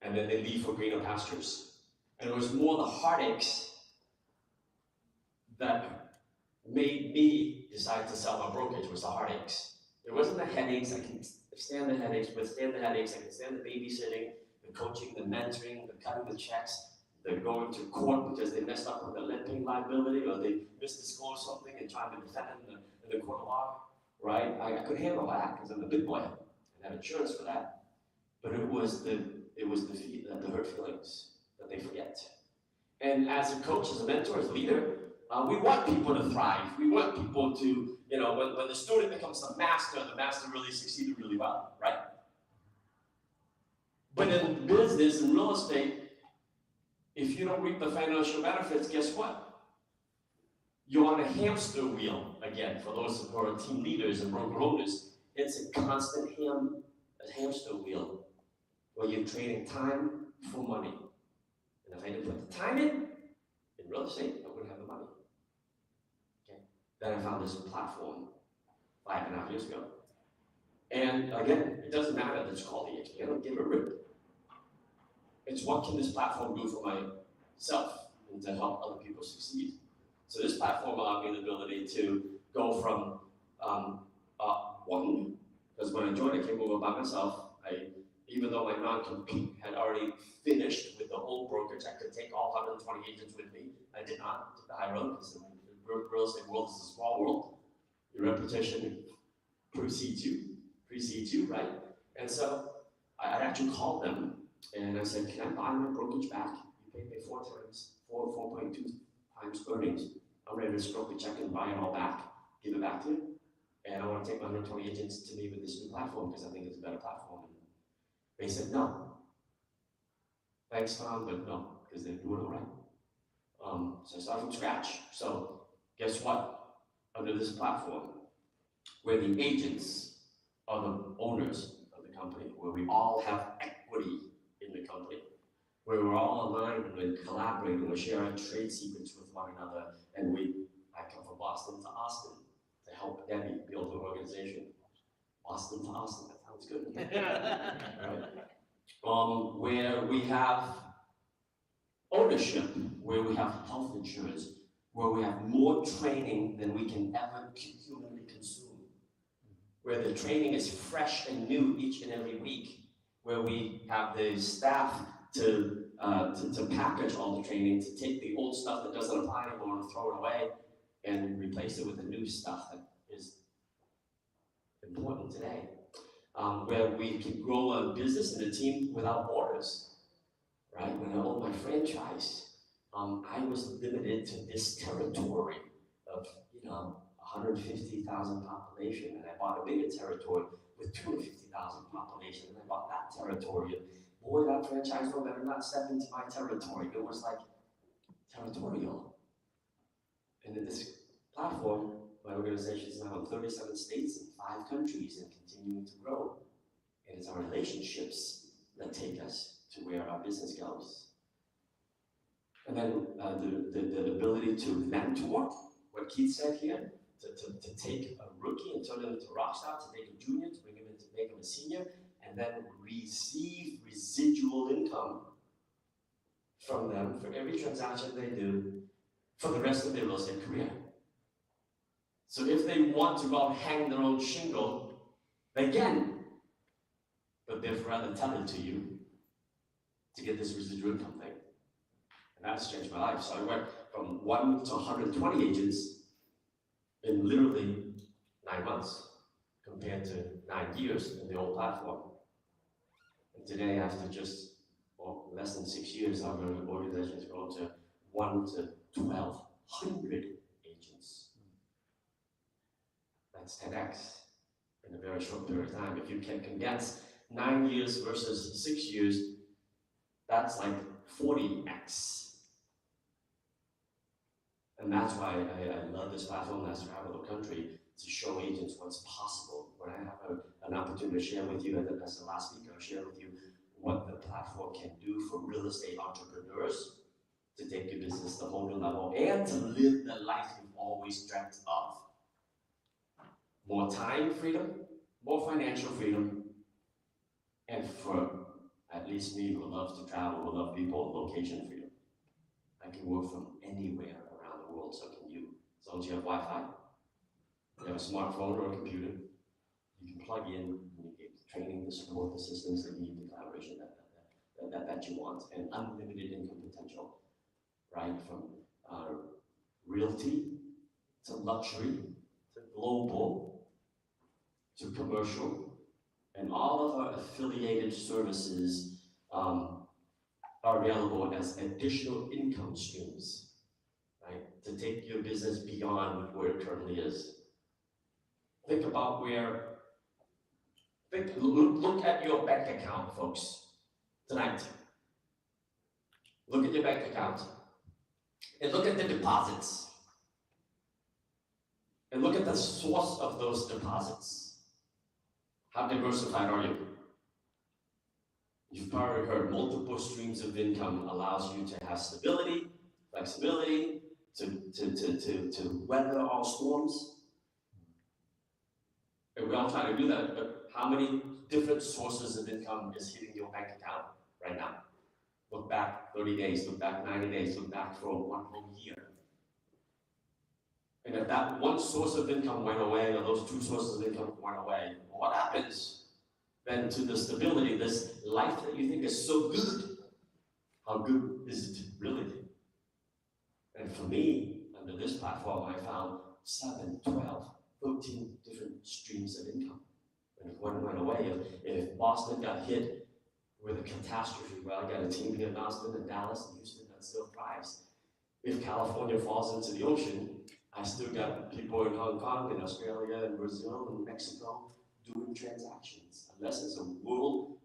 And then they leave for greener pastures. And it was more the heartaches that made me decide to sell my brokerage, was the heartaches. It wasn't the headaches. I can stand the headaches, withstand the headaches. I can stand the babysitting, the coaching, the mentoring, the cutting the checks, the going to court because they messed up with the lending liability or they misdisclosed something and trying to defend it in the court of law, right? I could handle that because I'm a big boy and have insurance for that. But it was the hurt feelings that they forget. And as a coach, as a mentor, as a leader, we want people to thrive. We want people to, when the student becomes the master really succeeded really well, right? But in business and real estate, if you don't reap the financial benefits, guess what? You're on a hamster wheel again. For those who are team leaders and broker owners, it's a constant hamster wheel where you're trading time for money. And if I didn't put the time in real estate, I wouldn't have the money. Okay. Then I found this platform 5.5 years ago. And again, it doesn't matter that it's called EXP. I don't give a rip. It's what can this platform do for myself and to help other people succeed. So this platform allowed me the ability to go from one, because when I joined, I came over by myself. Even though my non-compete had already finished with the whole brokerage, I could take all 120 agents with me. I did not take the high road because the real estate world is a small world. Your reputation precedes you, right? And so I actually called them and I said, can I buy my brokerage back? You paid me 4.2 times earnings. I'm ready to stroke the check and buy it all back, give it back to you. And I want to take my 120 agents to me with this new platform because I think it's a better platform. They said no. Thanks, Tom, but no, because they're doing it right. So I started from scratch. So guess what? Under this platform, where the agents are the owners of the company, where we all have equity in the company, where we're all aligned and collaborating, we're sharing trade secrets with one another, and I come from Boston to Austin to help Debbie build her organization. Boston to Austin, that sounds good. Right? Where we have ownership, where we have health insurance, where we have more training than we can ever humanly consume, where the training is fresh and new each and every week, where we have the staff to package all the training, to take the old stuff that doesn't apply anymore and throw it away and replace it with the new stuff that is important today. Where we can grow a business and a team without borders, right? When I owned my franchise, I was limited to this territory of 150,000 population, and I bought a bigger territory with 250,000 population, and I bought that territory. And boy, that franchise owner better not step into my territory. It was like territorial. And in this platform, my organization is now in 37 states and 5 countries and continuing to grow. And it's our relationships that take us to where our business goes. And then the ability to mentor, what Keith said here, to take a rookie and turn him into a rock star, to take a junior, to bring him in to make him a senior, and then receive residual income from them for every transaction they do for the rest of their real estate career. So if they want to go out and hang their own shingle, they can, but they've rather tethered to you to get this residual income thing. And that's changed my life. So I went from 1 to 120 agents in literally 9 months, compared to 9 years in the old platform. And today, after just less than 6 years, our organization has grown to 1 to 1,200 agents. That's 10x in a very short period of time. If you can condense 9 years versus 6 years, that's like 40x. And that's why I love this platform as travel the country, to show agents what's possible. When I have an opportunity to share with you, as the last speaker, I'll share with you what the platform can do for real estate entrepreneurs to take your business to a whole new level and to live the life you've always dreamt of. More time freedom, more financial freedom, and for at least me, who loves to travel, who love people, location freedom. I can work from anywhere around the world, so can you. As long as you have Wi-Fi, you have a smartphone or a computer, you can plug in and you get training to support the systems that need the collaboration that you want, and unlimited income potential, right? From realty to luxury to global to commercial, and all of our affiliated services are available as additional income streams, right? To take your business beyond where it currently is. Think about look at your bank account, folks, tonight. Look at your bank account, and look at the deposits. And look at the source of those deposits. How diversified are you? You've probably heard multiple streams of income allows you to have stability, flexibility, to weather all storms. And we all try to do that, but how many different sources of income is hitting your bank account right now? Look back 30 days, look back 90 days, look back for 1 whole year. And if that one source of income went away, or those 2 sources of income went away, what happens then to the stability, this life that you think is so good? How good is it really? And for me, under this platform, I found 7, 12, 13 different streams of income. And if one went away, if Boston got hit with a catastrophe, well, I got a team here in Austin and Dallas and Houston that still thrives. If California falls into the ocean, I still got people in Hong Kong and Australia and Brazil and Mexico doing transactions. Unless it's a world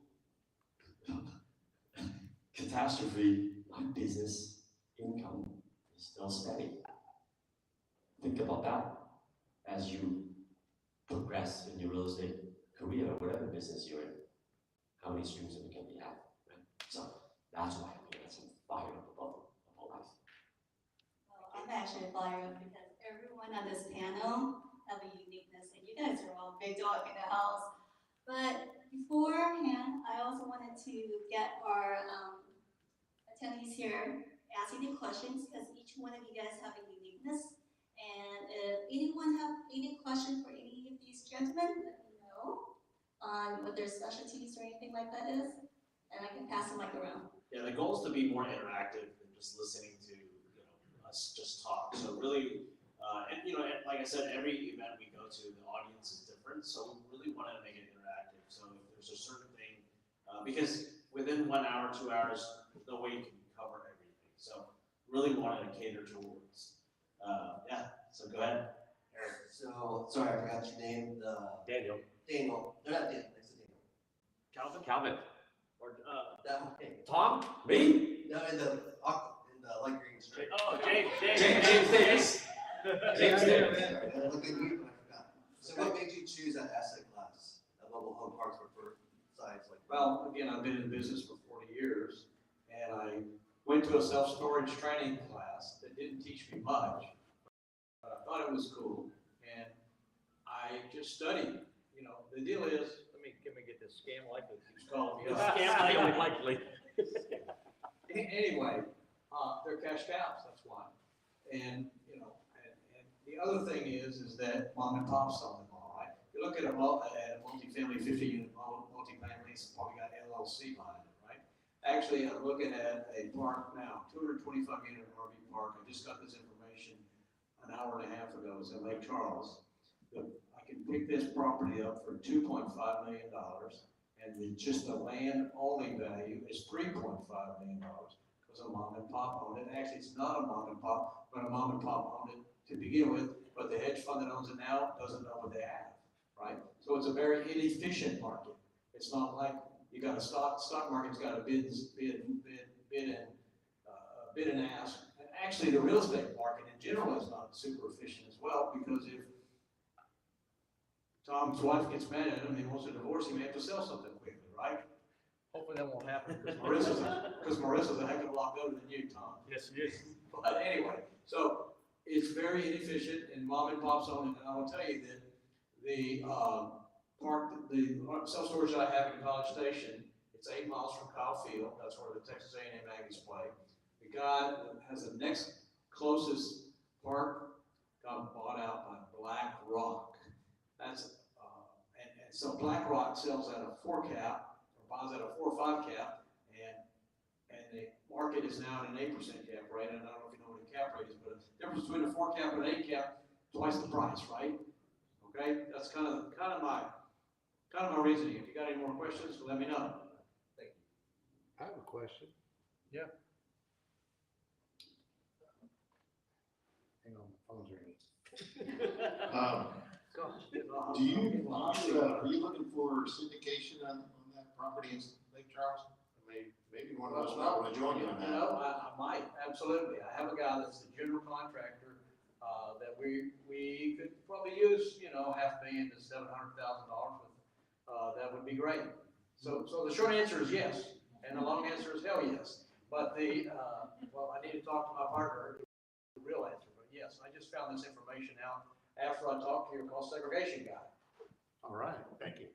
catastrophe, my business income is still steady. Think about that as you progress in your real estate career or whatever business you're in. How many streams of income you have, right? So that's why I'm getting some fire up about life. Well, I'm actually fired up because everyone on this panel have a uniqueness, and you guys are all big dog in the house. But beforehand, I also wanted to get our attendees here asking the questions, because each one of you guys have a uniqueness. And if anyone have any question for any of these gentlemen, let me know on what their specialties or anything like that is, and I can pass the mic around. Yeah, the goal is to be more interactive than just listening to us just talk. So really, and like I said, every event we go to, the audience is different. So we really wanted to make it interactive. So if there's a certain thing, because within 1 hour, 2 hours, there's no way you can cover everything. So really wanted to cater towards. Yeah. So go ahead, Eric. So sorry, I forgot your name. Daniel. Daniel. No, not Daniel. Next to Daniel. Calvin. Or that one. Tom? Me? No, in the light green strip. Oh, James Davis. James Davis. Sorry, I looked at you, but I forgot. So what made you choose that asset class, that mobile home parks for sites like? Well, again, I've been in business for 40 years, and I went to a self-storage training class that didn't teach me much, but I thought it was cool. I just studied, you know, the deal is, let me get this scam likely keeps calling me. Scam likely. Anyway, they're cash cows, that's why. And, you know, and the other thing is that mom and pop sell them all, right? You look at a multifamily, 50-unit multifamily, it's probably got LLC behind it, right? Actually, I'm looking at a park now, 225-unit RV park. I just got this information an hour and a half ago. It's in Lake Charles. I can pick this property up for $2.5 million, and just the land only value is $3.5 million because a mom and pop owned it. Actually, it's not a mom and pop, but a mom and pop owned it to begin with, but the hedge fund that owns it now doesn't know what they have, right? So it's a very inefficient market. It's not like you got a stock market's got a bid and ask. And actually, the real estate market in general is not super efficient as well, because if Tom's wife gets mad at him and he wants a divorce, he may have to sell something quickly, right? Hopefully that won't happen. Because Marissa's a heck of a lot better than you, Tom. Yes, it is. But anyway, so it's very inefficient, and mom and pop's own it. And I will tell you that the self-storage that I have in College Station, it's 8 miles from Kyle Field. That's where the Texas A&M Aggies play. The guy that has the next closest park got bought out by BlackRock. That's and so BlackRock sells at a 4 cap, or buys at a 4 or 5 cap, and the market is now at an 8% cap rate. And I don't know if you know what a cap rate is, but the difference between a 4 cap and an 8 cap, twice the price, right? Okay, that's kind of my reasoning. If you got any more questions, let me know. Thank you. I have a question. Yeah. Hang on, my phone's ringing. Do you, are you looking for syndication on that property in Lake Charles? Maybe one of us might want to join you on that. You know, I might, absolutely. I have a guy that's the general contractor, that we could probably use, you know, $500,000 to $700,000 with, that would be great. So the short answer is yes, and the long answer is hell yes. But well, I need to talk to my partner, the real answer, but yes, I just found this information out after I talked to your cost segregation guy. All right, thank you.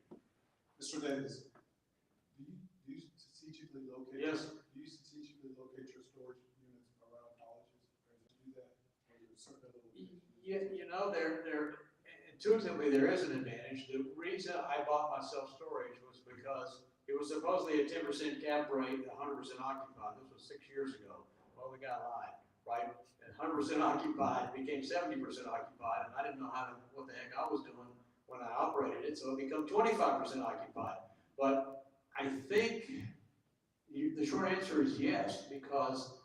Mr. Davis, do you strategically locate? Yes. Do you strategically locate your storage units around colleges? Or do you do that? Or is there certain locations? You know, intuitively there is an advantage. The reason I bought my self-storage was because it was supposedly a 10% cap rate, 100% occupied. This was 6 years ago. Well, the guy lied, right? And 100% occupied became 70% occupied, and I didn't know what the heck I was doing when I operated it, so it became 25% occupied. But I think the short answer is yes, because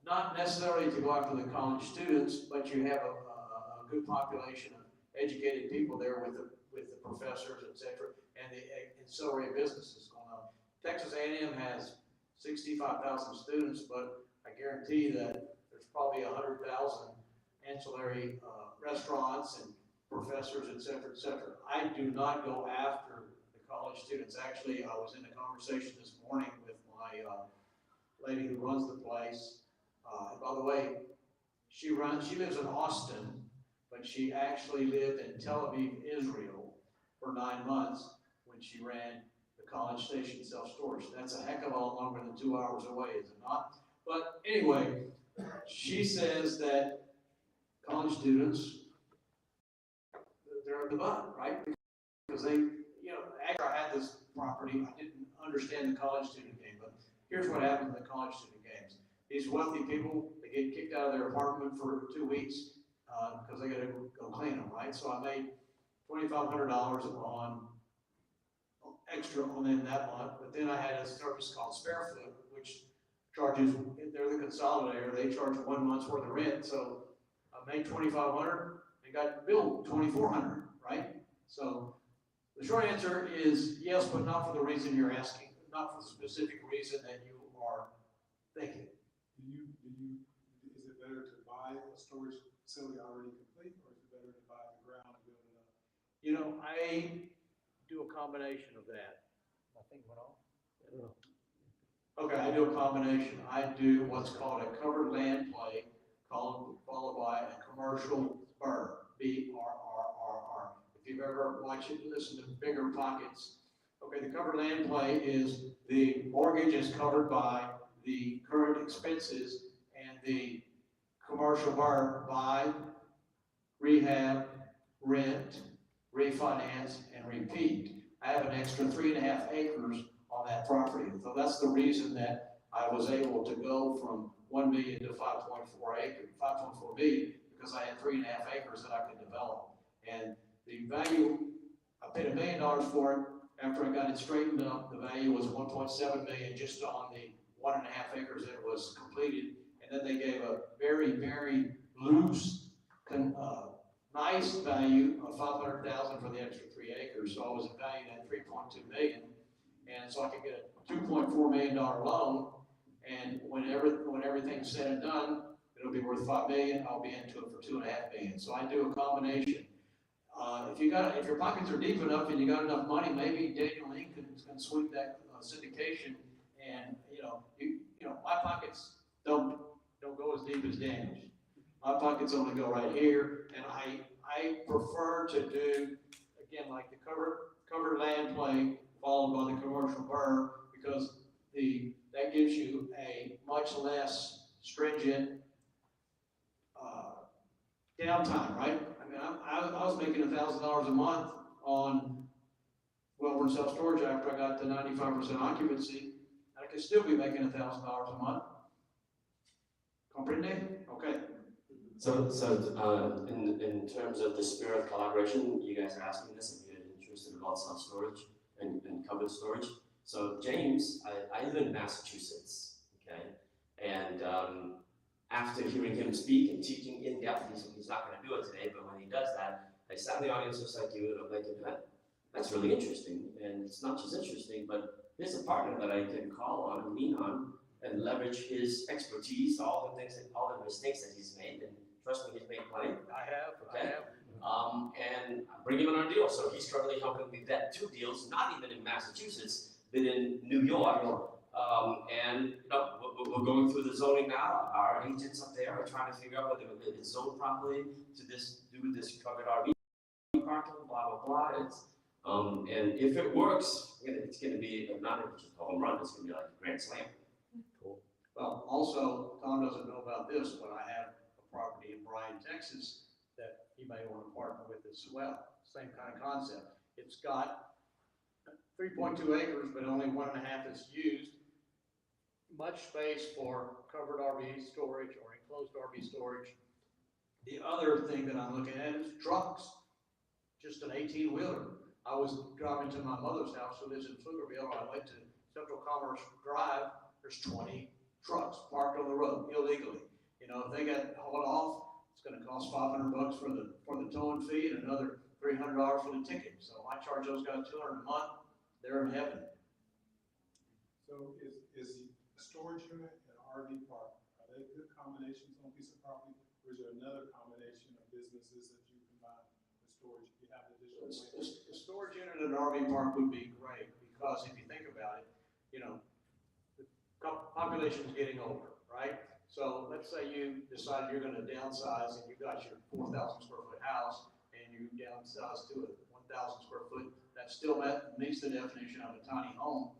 not necessarily to go after the college students, but you have a good population of educated people there with the professors, et cetera, and the ancillary businesses going on. Texas A&M has 65,000 students, but I guarantee that there's probably 100,000 ancillary restaurants and professors, et cetera, et cetera. I do not go after the college students. Actually, I was in a conversation this morning with my lady who runs the place. And by the way, she lives in Austin, but she actually lived in Tel Aviv, Israel for 9 months when she ran the College Station self-storage. That's a heck of a lot longer than 2 hours away, is it not? But anyway, she says that college students, they're at the butt, right? Because they, you know, after I had this property, I didn't understand the college student game, but here's what happens in the college student games. These wealthy people, they get kicked out of their apartment for 2 weeks because they got to go clean them, right? So I made $2,500 on extra on them that month, but then I had a service called Sparefoot, which charges, they're the consolidator, they charge 1 month's worth of rent, so I made $2,500 and got billed $2,400, right? So the short answer is yes, but not for the reason you're asking, not for the specific reason that you are thinking. Is it better to buy a storage facility already complete, or is it better to buy the ground and build it up? You know, I do a combination of that. I think went off. I don't know. Okay, I do a combination. I do what's called a covered land play, followed by a commercial BRRRR. If you've ever ever watch it, listen to Bigger Pockets. Okay, the covered land play is the mortgage is covered by the current expenses, and the commercial borrower buy, rehab, rent, refinance, and repeat. I have an extra 3.5 acres on that property. So that's the reason that I was able to go from 1 million to 5.4 million, because I had 3.5 acres that I could develop. And the value, I paid $1 million for it. After I got it straightened up, the value was 1.7 million just on the 1.5 acres that was completed. And then they gave a very, very loose, nice value of 500,000 for the extra 3 acres. So I was valued at 3.2 million. And so I could get a $2.4 million loan. And when everything's said and done, it'll be worth 5 million. I'll be into it for 2.5 million. So I do a combination. If your pockets are deep enough and you got enough money, maybe Daniel Link can sweep that syndication. And my pockets don't go as deep as Daniel's. My pockets only go right here, and I prefer to do, again, like the covered land play followed by the commercial burr, because that gives you a much less stringent downtime, right? I mean, I was making $1,000 a month on Wellborn self-storage after I got to 95% occupancy. I could still be making $1,000 a month. Comprende? Okay. So in terms of the spirit of collaboration, you guys are asking this if you're interested about self-storage and covered storage. So James, I live in Massachusetts, okay? And after hearing him speak and teaching in depth, he's not gonna do it today, but when he does that, I sat in the audience just like you, and I'm like, that's really interesting. And it's not just interesting, but there's a partner that I can call on and lean on and leverage his expertise, all the mistakes that he's made, and trust me, he's made plenty. I have. And bring him on our deal. So he's currently helping me vet 2 deals, not even in Massachusetts, but in New York. And we're going through the zoning now. Our agents up there are trying to figure out whether it's zoned properly to do this covered RV parking, blah, blah, blah. And if it works, it's going to be not just a home run, it's going to be like a grand slam. Cool. Well, also, Tom doesn't know about this, but I have a property in Bryan, Texas that he may want to partner with as well. Same kind of concept. It's got 3.2 acres, but only 1.5 is used. Much space for covered RV storage or enclosed RV storage. The other thing that I'm looking at is trucks. Just an 18-wheeler. I was driving to my mother's house, who lives in Pflugerville. I went to Central Commerce Drive. There's 20 trucks parked on the road illegally. If they got hauled off, it's going to cost $500 for the towing fee and another $300 for the ticket. So I charge those guys $200 a month. They're in heaven. So is the storage unit and RV park, are they good combinations on a piece of property, or is there another combination of businesses that you combine with storage if you have additional land? The storage unit and an RV park would be great, because if you think about it, the population is getting older, right? So let's say you decide you're going to downsize and you got your 4,000 square foot house and you downsize to a 1,000 square foot that still meets the definition of a tiny home.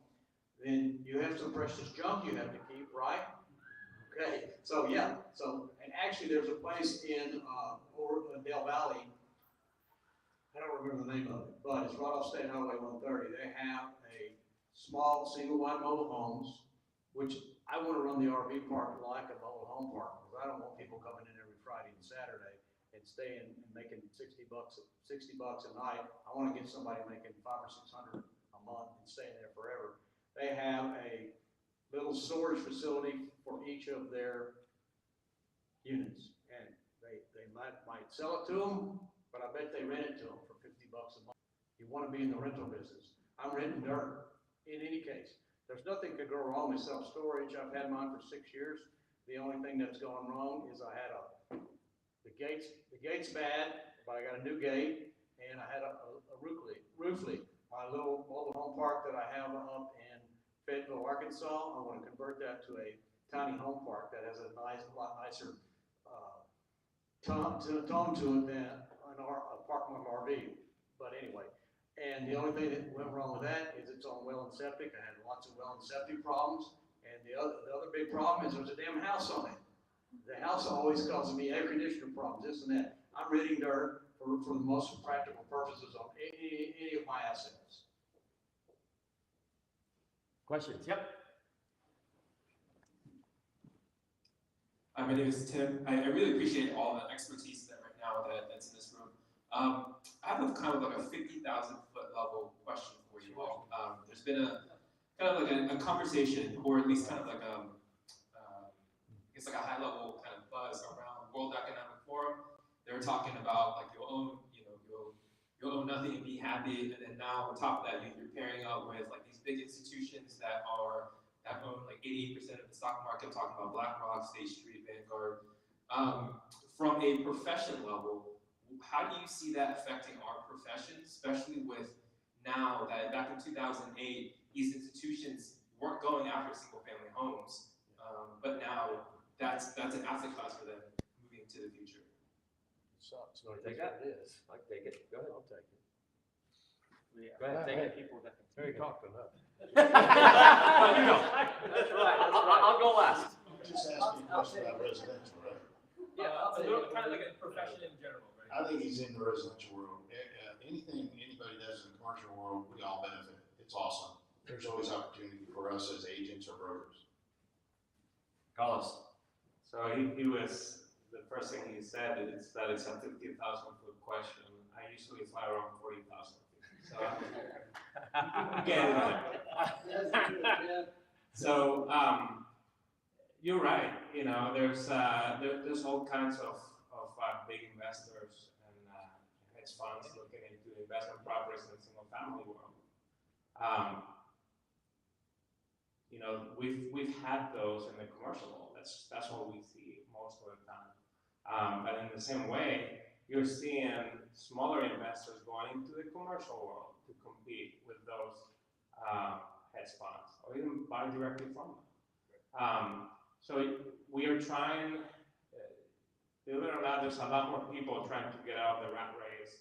Then you have some precious junk you have to keep, right? Okay, so yeah, and actually there's a place in Dale Valley, I don't remember the name of it, but it's right off State Highway 130. They have a small single wide mobile homes, which I want to run the RV park like a mobile home park, because I don't want people coming in every Friday and Saturday and staying and making $60 a night. I want to get somebody making $500 or $600 a month and staying there forever. They have a little storage facility for each of their units, and they might sell it to them, but I bet they rent it to them for $50 a month. You want to be in the rental business. I'm renting dirt. In any case, there's nothing could go wrong with self-storage. I've had mine for 6 years. The only thing that's gone wrong is I had the gate's bad, but I got a new gate, and I had a roof leak. My little mobile home park that I have up in Fayetteville, Arkansas, I want to convert that to a tiny home park that has a lot nicer tone to it than a park with RV. but anyway. And the only thing that went wrong with that is it's on well and septic. I had lots of well and septic problems. And the other big problem is there's a damn house on it. The house always causes me air conditioner problems, this and that. I'm ridding dirt for the most practical purposes on any of my assets. Questions? Yep. My name is Tim. I really appreciate all the expertise that right now that's in this room. I have a kind of like a 50,000 foot level question for you all. There's been a kind of like a conversation, or at least kind of like it's like a high level kind of buzz around World Economic Forum. They're talking about like you'll own nothing and be happy, and then now on top of that you're pairing up with like these big institutions that own like 88% of the stock market, talking about BlackRock, State Street, Vanguard. From a profession level, how do you see that affecting our profession, especially with now that back in 2008, these institutions weren't going after single family homes, but now that's an asset class for them moving into the future. Sucks. You want to take that? It is. I can take it. Go ahead. I'll take it. Go ahead, take it. People that can talk enough. No, you don't. That's right. I'll go last. Just asking a question about residential, right? Yeah, a little kind of like a profession in general, right? I think he's in the residential world. Anything anybody does in the commercial world, we all benefit. It's awesome. There's always opportunity for us as agents or brokers. Carlos. So he was, the first thing he said is that it's a 50,000 foot question. I usually fly around 40,000 feet. So get it. So you're right. You know, there's all kinds of big investors and hedge funds looking into investment properties in the single family world. You know, we've had those in the commercial world. That's what we see most of the time. But in the same way, you're seeing smaller investors going into the commercial world to compete with those hedge funds, or even buy directly from them. So we are trying, believe it or not, there's a lot more people trying to get out of the rat race.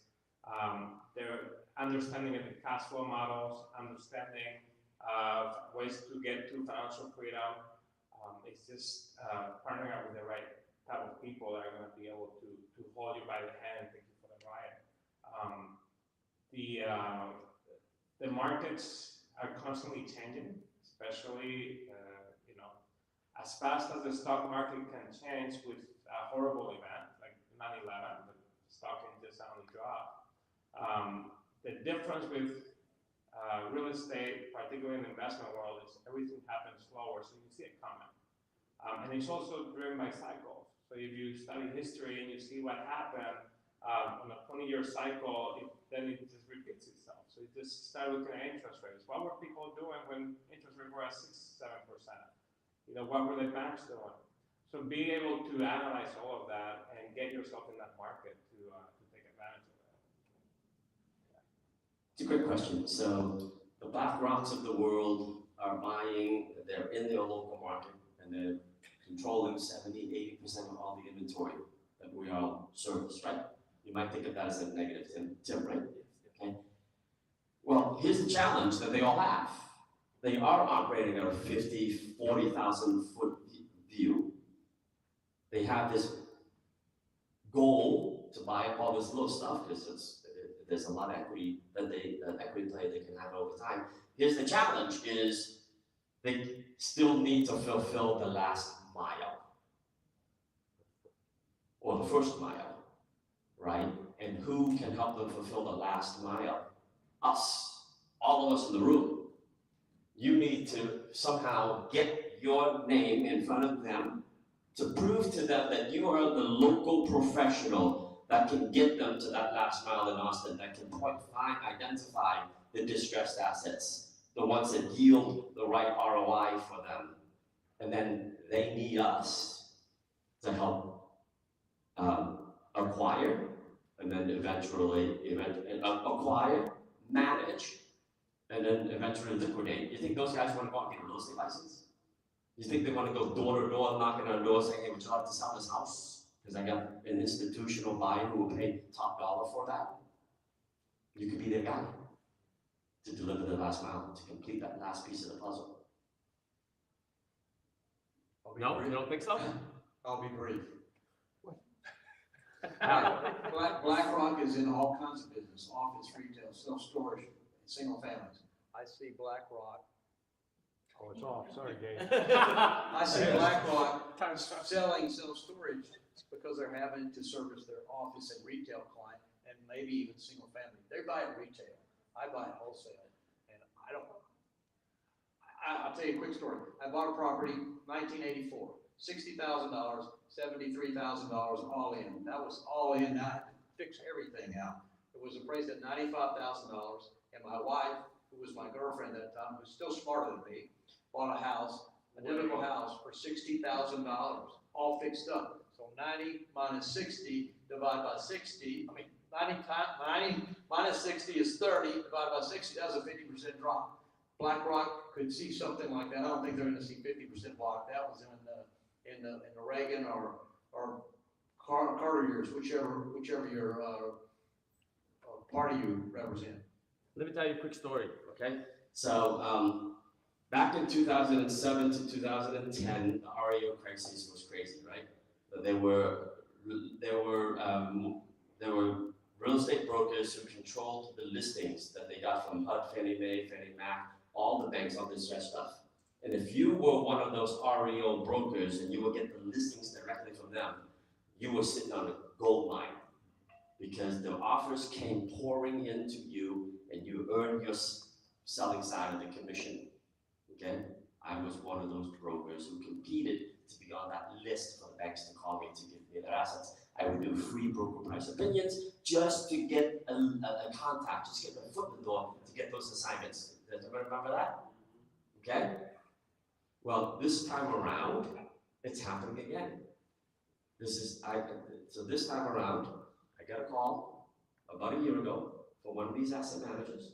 They're understanding of the cash flow models, understanding ways to get to financial freedom. It's just partnering up with the right type of people that are going to be able to hold you by the hand and take you for the ride. The markets are constantly changing, especially as fast as the stock market can change with a horrible event like 9/11, the stock can just suddenly drop. The difference with real estate, particularly in the investment world, is everything happens slower, so you see it coming. And it's also driven by cycles. So if you study history and you see what happened on a 20-year cycle, then it just repeats itself. So you just start looking at interest rates. What were people doing when interest rates were at 6-7%? What were the banks doing? So being able to analyze all of that and get yourself in that market to take advantage of that. It's a great question. So the BlackRocks of the world are buying, they're in their local market, and they're controlling 70-80% of all the inventory that we all service, right? You might think of that as a negative, Tim, right? Okay. Well, here's the challenge that they all have. They are operating at a 40,000 foot view. They have this goal to buy up all this little stuff because there's a lot of equity equity play they can have over time. Here's the challenge: is they still need to fulfill the last mile or the first mile, right? And who can help them fulfill the last mile? Us, all of us in the room. You need to somehow get your name in front of them to prove to them that you are the local professional that can get them to that last mile in Austin, that can identify the distressed assets, the ones that yield the right ROI for them. And then they need us to help acquire, and then eventually acquire, manage, and then eventually liquidate. You think those guys want to go out and get a real estate license? You think they want to go door to door, knocking on doors, saying, hey, would you like to sell this house? Because I got an institutional buyer who will pay top dollar for that. You could be their guy to deliver the last mile, to complete that last piece of the puzzle. No, you don't think so? I'll be brief. Alright. BlackRock is in all kinds of business, office, retail, self-storage, single families. I see BlackRock. Oh, it's off, sorry, Gabe. I see BlackRock selling self-storage because they're having to service their office and retail client and maybe even single family. They buy it retail, I buy it wholesale, and I don't. I'll tell you a quick story. I bought a property, 1984, $60,000, $73,000 all in. That was all in. I fixed everything out. It was appraised at $95,000, and my wife, who was my girlfriend at that time, who's still smarter than me, bought a house, identical house, for $60,000, all fixed up. So 90 minus 60 divided by 60, 90 minus 60 is 30, divided by 60, that's a 50% drop. BlackRock could see something like that. I don't think they're gonna see 50% block. That was in the Reagan or Carter years, whichever your party you represent. Let me tell you a quick story, okay? So, back in 2007 to 2010, the REO crisis was crazy, right? There were real estate brokers who controlled the listings that they got from HUD, Fannie Mae, Freddie Mac, all the banks, all this stuff. And if you were one of those REO brokers and you would get the listings directly from them, you were sitting on a gold mine because the offers came pouring into you and you earned your selling side of the commission, okay? I was one of those brokers who competed to be on that list for the banks to call me to give me their assets. I would do free broker price opinions just to get a contact, just get my foot in the door to get those assignments. Does everybody remember that? Okay? Well, this time around, it's happening again. So this time around, I got a call about a year ago from one of these asset managers.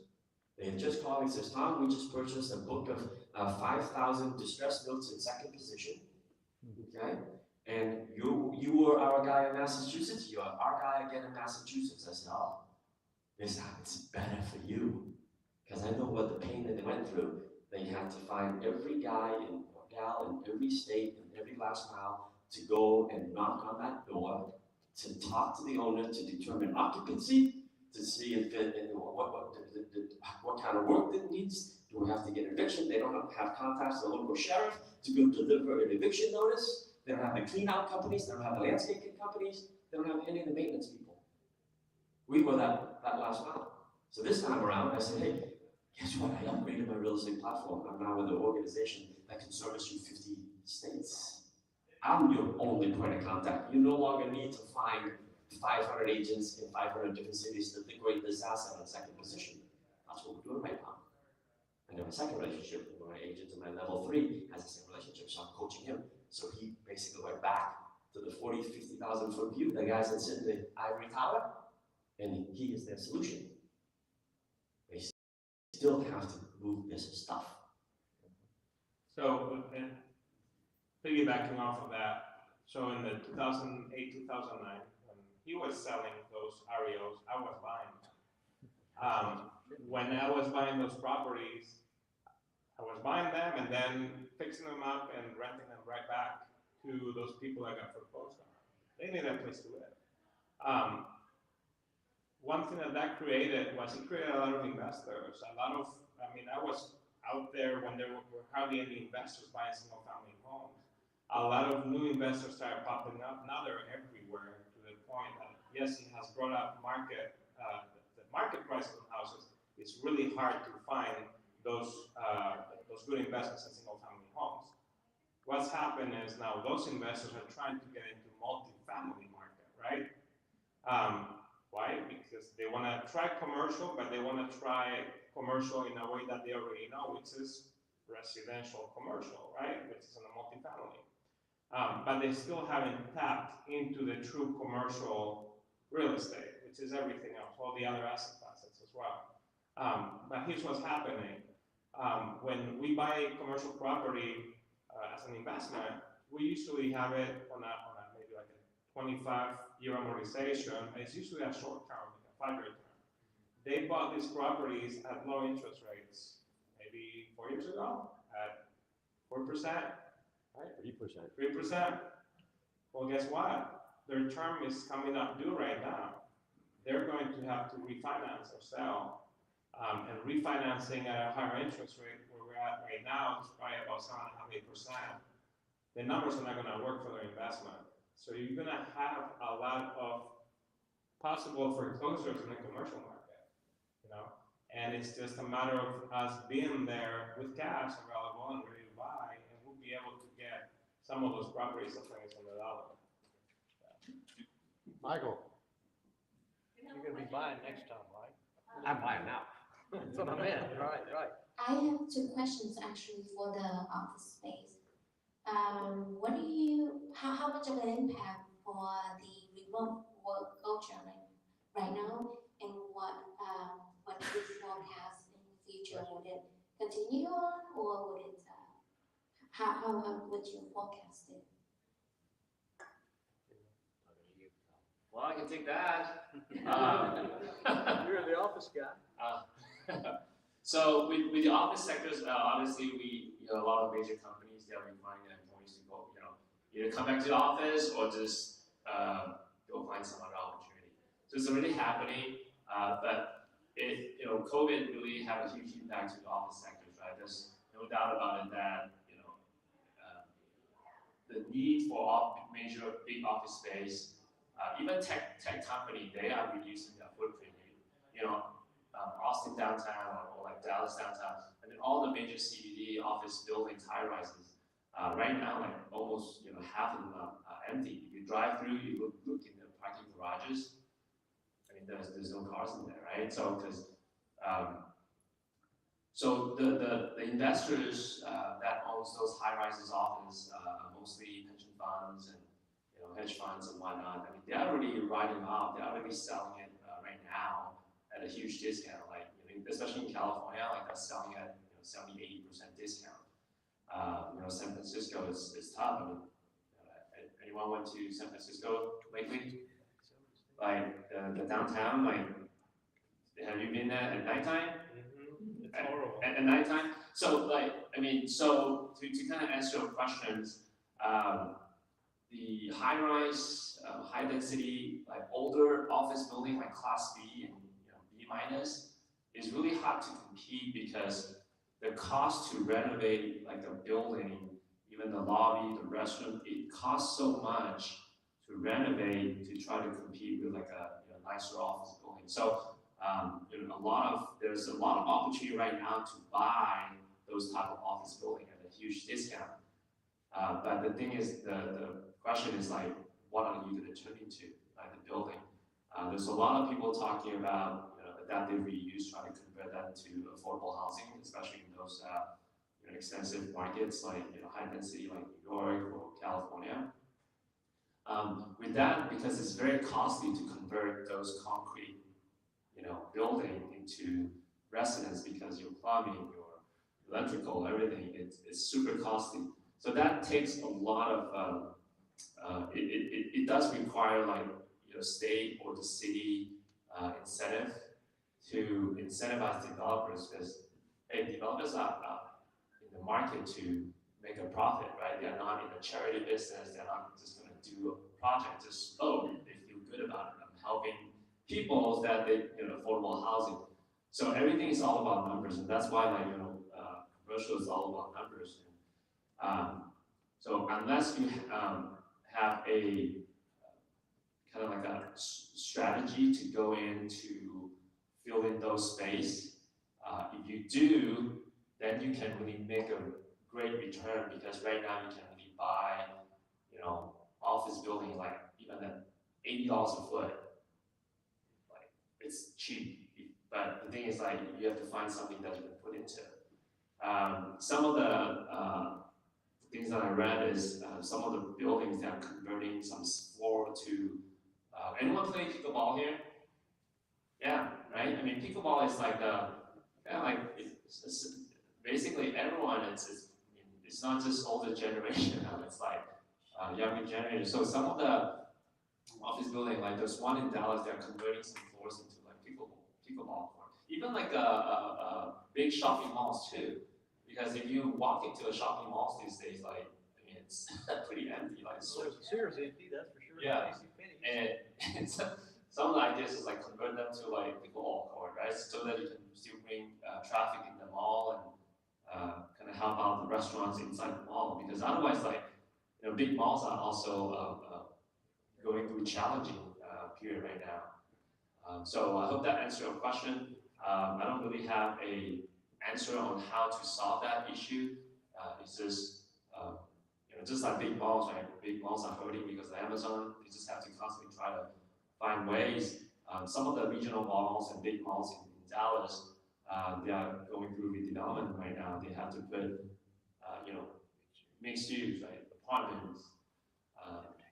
They had just called me and says, Tom, we just purchased a book of 5,000 distressed notes in second position, okay? And you were our guy in Massachusetts, you're our guy again in Massachusetts. I said, oh, it's better for you, because I know what the pain that they went through. They had to find every guy and gal in every state and every last mile to go and knock on that door, to talk to the owner, to determine occupancy, to see if what kind of work it needs. Do we have to get eviction? They don't have contacts with the local sheriff to go deliver an eviction notice. They don't have the clean out companies. They don't have the landscaping companies. They don't have any of the maintenance people. We were that last mile. So this time around, I said, hey, guess what? I upgraded my real estate platform. I'm now with an organization that can service you 50 states. I'm your only point of contact. You no longer need to find 500 agents in 500 different cities to liquidate this asset in second position. That's what we're doing right now. I have a second relationship with my agent, and my level 3 has the same relationship, so I'm coaching him. So he basically went back to the 40, 50,000 foot view, the guys that sit in the ivory tower, and he is their solution. They still have to move this stuff. So, and piggybacking off of that, so in the 2008, 2009, when he was selling those REOs, I was buying them. When I was buying those properties, I was buying them and then fixing them up and renting them right back to those people I got foreclosed on. They need a place to live. One thing that created was it created a lot of investors. I was out there when there were hardly any investors buying single family homes. A lot of new investors started popping up. Now they're everywhere to the point that, yes, it has brought up the market price of houses. It's really hard to find those good investments in single family homes. What's happened is now those investors are trying to get into multifamily market, right? Why? Because they want to try commercial, but they want to try commercial in a way that they already know, which is residential commercial, right? Which is in a multifamily. But they still haven't tapped into the true commercial real estate, which is everything else, all the other asset classes as well. But here's what's happening. When we buy commercial property as an investment, we usually have it on a maybe like a 25-year amortization. It's usually a short term, like a 5-year term. they bought these properties at low interest rates, maybe 4 years ago, at 4%, right? 3%. 3%. Well, guess what? Their term is coming up due right now. They're going to have to refinance or sell. And refinancing at a higher interest rate where we're at right now is probably about 7.5%, 8%. The numbers are not going to work for their investment. So you're going to have a lot of possible foreclosures in the commercial market, you know? And it's just a matter of us being there with cash available and ready to buy, and we'll be able to get some of those properties at $2,700. Michael, you're gonna be buying next time, right? I'm buying now. That's what I meant, right. I have two questions actually for the office space. How much of an impact for the remote work culture right now, and what do you forecast in the future? Would it continue on, or would it, how would you forecast it? Well, I can take that. You're the office guy. So with the office sectors, obviously a lot of major companies, they are requiring their employees to go, either come back to the office or just go find some other opportunity. So it's already happening, but COVID really had a huge impact to the office sectors, right? There's no doubt about it that, the need for major big office space, even tech company, they are reducing their footprint. Austin downtown or like Dallas downtown, I mean all the major CBD office buildings, high rises, right now like almost half of them are empty. If you drive through, you look in the parking garages. I mean there's no cars in there, right? So because so the investors that owns those high rises office, mostly pension funds and hedge funds and whatnot. I mean they're already writing off. They're already selling it right now at a huge discount, like especially in California, like that's selling at 70-80% discount. San Francisco is tough. I mean, anyone went to San Francisco lately? Like the downtown, like have you been there at nighttime? Mm-hmm. It's horrible. At nighttime. So so to kind of answer your questions, the high-rise, high-density, like older office building like Class B and B minus is really hard to compete because the cost to renovate like the building, even the lobby, the restroom, it costs so much to renovate to try to compete with like a nicer office building. So there's a lot of opportunity right now to buy those type of office building at a huge discount. But the thing is, the question is like, what are you going to turn into the building? There's a lot of people talking about adaptive reuse, trying to convert that to affordable housing, especially in those extensive markets like high density like New York or California. With that, because it's very costly to convert those concrete building into residence, because your plumbing, your electrical, everything, it's super costly. So that takes a lot of it does require like state or the city incentive to incentivize developers, because developers are in the market to make a profit, right? They're not in the charity business. They're not just going to do a project just they feel good about it. I'm helping people that they affordable housing. So everything is all about numbers, and that's why like commercial is all about numbers. So unless you have a kind of like a strategy to go in to fill in those space, if you do, then you can really make a great return, because right now you can really buy, office building like even at $80 a foot. Like it's cheap, but the thing is like you have to find something that you can put into. Some of the things that I read is some of the buildings that are converting some floor to. Anyone play pickleball here? Yeah, right. I mean, pickleball is like it's basically everyone. It's not just older generation now. It's like younger generation. So some of the office building, like there's one in Dallas, they're converting some floors into like pickleball even like big shopping malls too. Because if you walk into a shopping mall these days, like, I mean, it's pretty empty, like. Well, there's a Sears empty, that's for sure. Yeah. JCPenney's. And some of the ideas is like convert them to like the go court, right? So that you can still bring traffic in the mall and kind of help out the restaurants inside the mall. Because otherwise, like, you know, big malls are also going through a challenging period right now. So I hope that answers your question. I don't really have a answer on how to solve that issue. It's just, you know, just like big malls, right? Big malls are hurting because of Amazon. They just have to constantly try to find ways. Some of the regional malls and big malls in Dallas, they are going through redevelopment right now. They have to put, you know, mixed use, right? Apartments.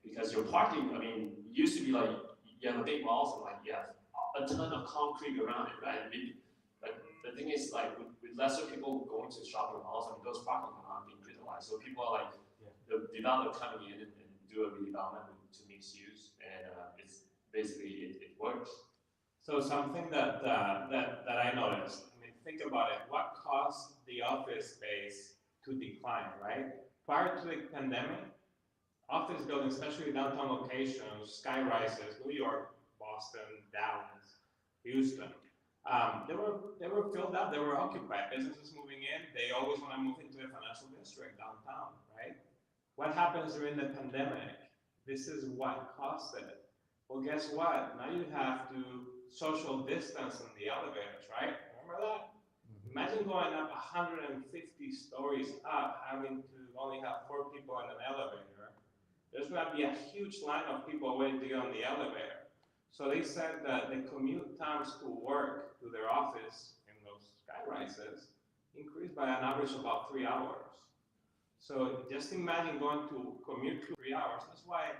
Because your parking, I mean, it used to be like, you have a big malls and like, you have a ton of concrete around it, right? But the thing is, like, with lesser people going to shopping malls, I mean, those parking are not being utilized. So people are like, the developer coming in and do a redevelopment to mixed use, and it's basically, it works. So something that I noticed, I mean, think about it, what caused the office space to decline, right? Prior to the pandemic, office buildings, especially downtown locations, sky rises, New York, Boston, Dallas, Houston, they were filled up, they were occupied, businesses moving in, they always want to move into a financial district downtown, right? What happens during the pandemic? This is what caused it. Well, guess what? Now you have to social distance in the elevators, right? Remember that? Imagine going up 150 stories up, having to only have 4 people in an elevator. There's going to be a huge line of people waiting to get on the elevator. So they said that the commute times to work to their office in those sky rises increased by an average of about 3 hours. So just imagine going to commute 3 hours. That's why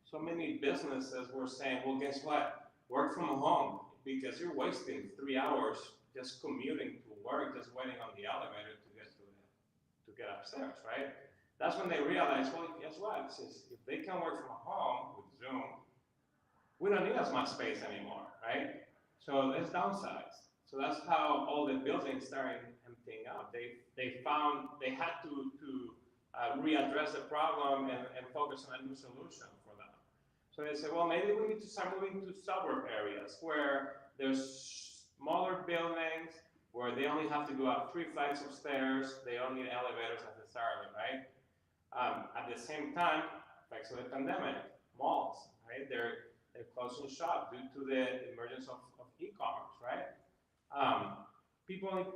so many businesses were saying, well, guess what? Work from home, because you're wasting 3 hours just commuting to work, just waiting on the elevator to get upstairs, right? That's when they realized, well, guess what? Since if they can work from home with Zoom, we don't need as much space anymore, right? So let's downsize. So that's how all the buildings started emptying out. They found they had to readdress the problem and focus on a new solution for them. So they said, well, maybe we need to start moving to suburb areas where there's smaller buildings, where they only have to go up 3 flights of stairs, they don't need elevators necessarily, right? At the same time, thanks to the pandemic, malls, right? They're closing shop due to the emergence of e-commerce, right? People need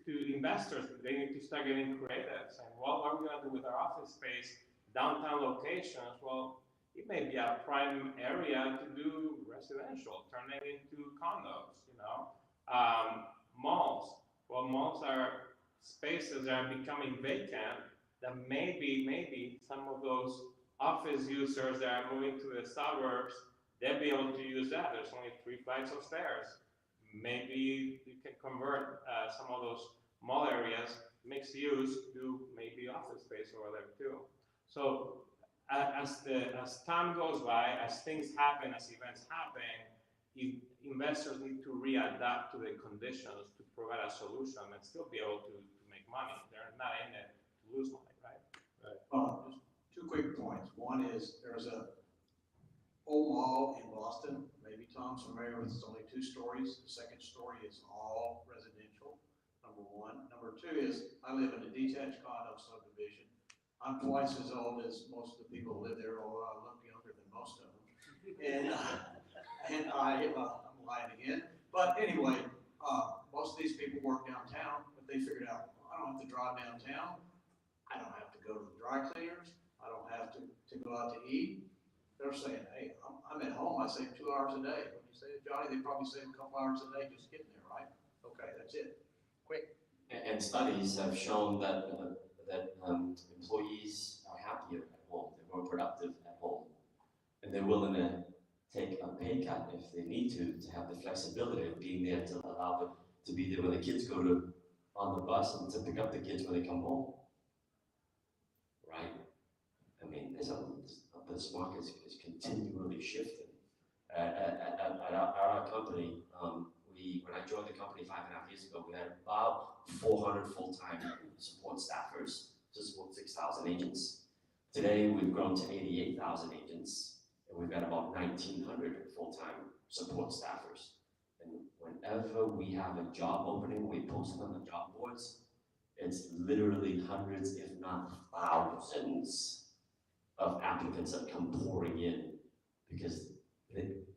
to investors, they need to start getting creative, saying, well, what are we going to do with our office space, downtown locations? Well, it may be a prime area to do residential, turn it into condos, you know. Malls, well, malls are spaces that are becoming vacant, that maybe some of those office users that are moving to the suburbs, they'll be able to use that. There's only 3 flights of stairs. Maybe you can convert some of those mall areas, mixed use, to maybe office space over there too. So as time goes by, as things happen, as events happen, investors need to readapt to the conditions to provide a solution and still be able to make money. They're not in it to lose money, right? Just 2 quick points. One is there's a old mall in Boston. Maybe Tom's familiar with it. It's only 2 stories. The second story is all residential, number 1. Number 2 is I live in a detached condo subdivision. I'm twice as old as most of the people who live there, although I look younger than most of them. And I'm lying again. But anyway, most of these people work downtown, but they figured out, I don't have to drive downtown. I don't have to go to the dry cleaners. I don't have to go out to eat. They're saying, hey, I'm at home. I save 2 hours a day. When you say, Johnny, they probably save a couple hours a day just getting there, right? Okay, that's it. Quick. And studies have shown that employees are happier at home, they're more productive at home, and they're willing to take a pay cut if they need to have the flexibility of being there to allow them to be there when the kids go on the bus and to pick up the kids when they come home, right? I mean, this market is continually shifting. At our company, when I joined the company 5.5 years years ago, we had about 400 full-time support staffers to support 6,000 agents. Today, we've grown to 88,000 agents, and we've got about 1,900 full-time support staffers. And whenever we have a job opening, we post it on the job boards, it's literally hundreds, if not thousands, of applicants that come pouring in because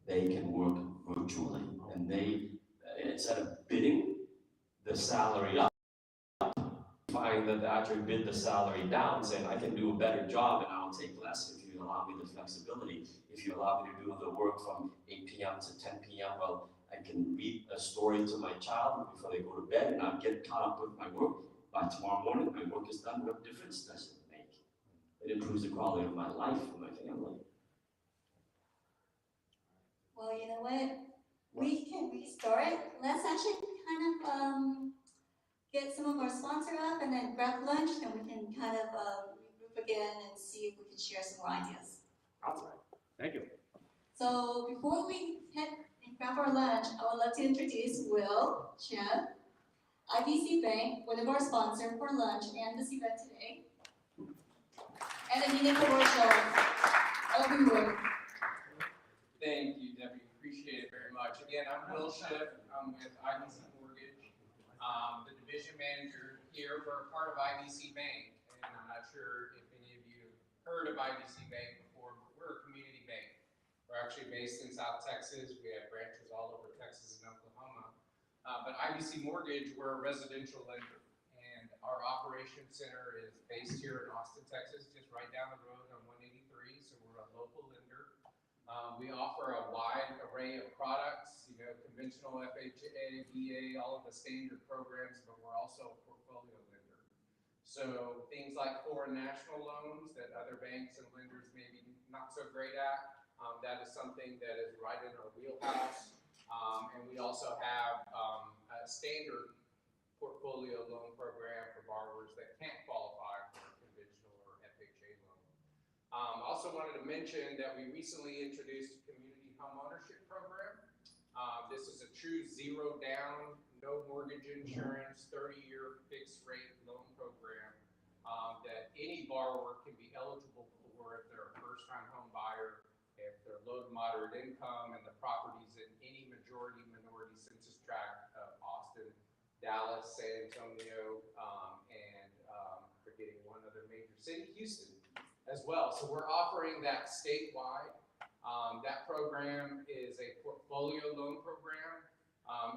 they can work virtually, and they, instead of bidding the salary up, find that they actually bid the salary down, saying I can do a better job and I'll take less if you allow me the flexibility. If you allow me to do the work from 8 p.m. to 10 p.m., well, I can read a story to my child before they go to bed and I'll get caught up with my work. By tomorrow morning, my work is done. What difference does it make? It improves the quality of my life for my family. Well, you know what? We can restart. Let's actually kind of get some of our sponsor up and then grab lunch, and we can kind of regroup again and see if we can share some more ideas. Awesome. Thank you. So before we head and grab our lunch, I would like to introduce Will, Chef, IBC Bank, one of our sponsors for lunch and this event today, and a mini commercial. Over. Thank you, Debbie. Appreciate it very much. Again, I'm Will Schiff. I'm with IBC Mortgage, the division manager here. We're a part of IBC Bank, and I'm not sure if any of you have heard of IBC Bank before, but we're a community bank. We're actually based in South Texas. We have branches all over Texas and Oklahoma. But IBC Mortgage, we're a residential lender, and our operations center is based here in Austin, Texas, just right down the road on 183. So we're a local lender. We offer a wide array of products, you know, conventional FHA, VA, all of the standard programs, but we're also a portfolio lender. So things like foreign national loans that other banks and lenders may be not so great at, that is something that is right in our wheelhouse. And we also have a standard portfolio loan program for borrowers that can't qualify for a conventional or FHA loan. Also wanted to mention that we recently introduced a community home ownership program. This is a true zero down, no mortgage insurance, 30-year fixed rate loan program that any borrower can be eligible for if they're a first-time home buyer, if they're low to moderate income, and the property's in any majority minority census tract of Austin, Dallas, San Antonio, and forgetting one other major city, Houston, as well. So we're offering that statewide. That program is a portfolio loan program.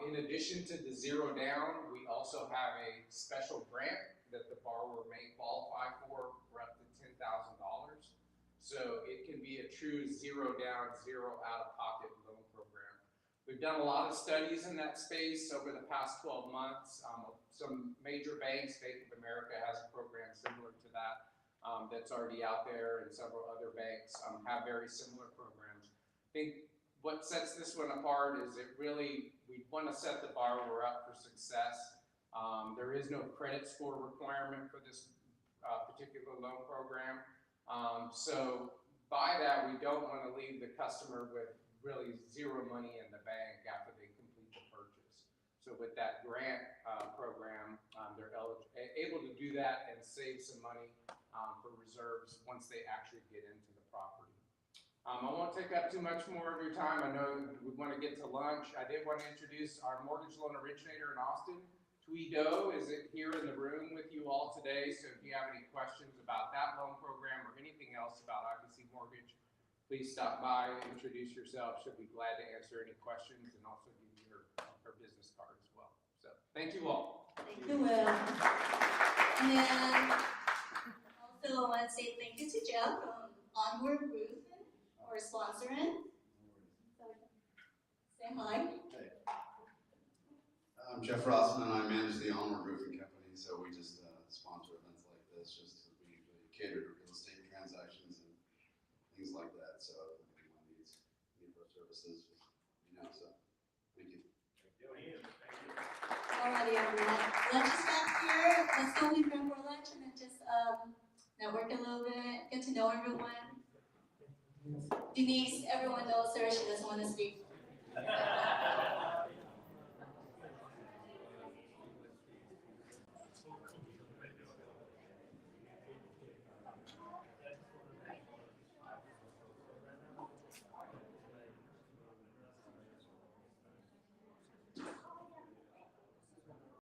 In addition to the zero down, we also have a special grant that the borrower may qualify for up to $10,000. So it can be a true zero down, zero out of pocket loan program. We've done a lot of studies in that space over the past 12 months. Some major banks, Bank of America has a program similar to that. That's already out there, and several other banks have very similar programs. I think what sets this one apart is we want to set the borrower up for success. There is no credit score requirement for this particular loan program. So by that, we don't want to leave the customer with really zero money in the bank after they complete the purchase. So with that grant program, they're able to do that and save some money for reserves once they actually get into the property. I won't take up too much more of your time. I know we want to get to lunch. I did want to introduce our mortgage loan originator in Austin. Tweedo is here in the room with you all today. So if you have any questions about that loan program or anything else about IBC Mortgage, please stop by, introduce yourself. She'll be glad to answer any questions and also give you her business card as well. So thank you all. Thank you, Will. And also I want to say thank you to Jeff from Onward Roofing for sponsoring. Say hi. Hey. I'm Jeff Rossman, and I manage the Onward Roofing Company, so we just sponsor events like this, just we usually cater to real estate transactions and things like that, so if anyone needs any of our services, you know, so thank you. Alrighty, everyone. Lunch is back here. Let's go in for lunch and then just network a little bit, get to know everyone. Denise, everyone knows her. She doesn't want to speak.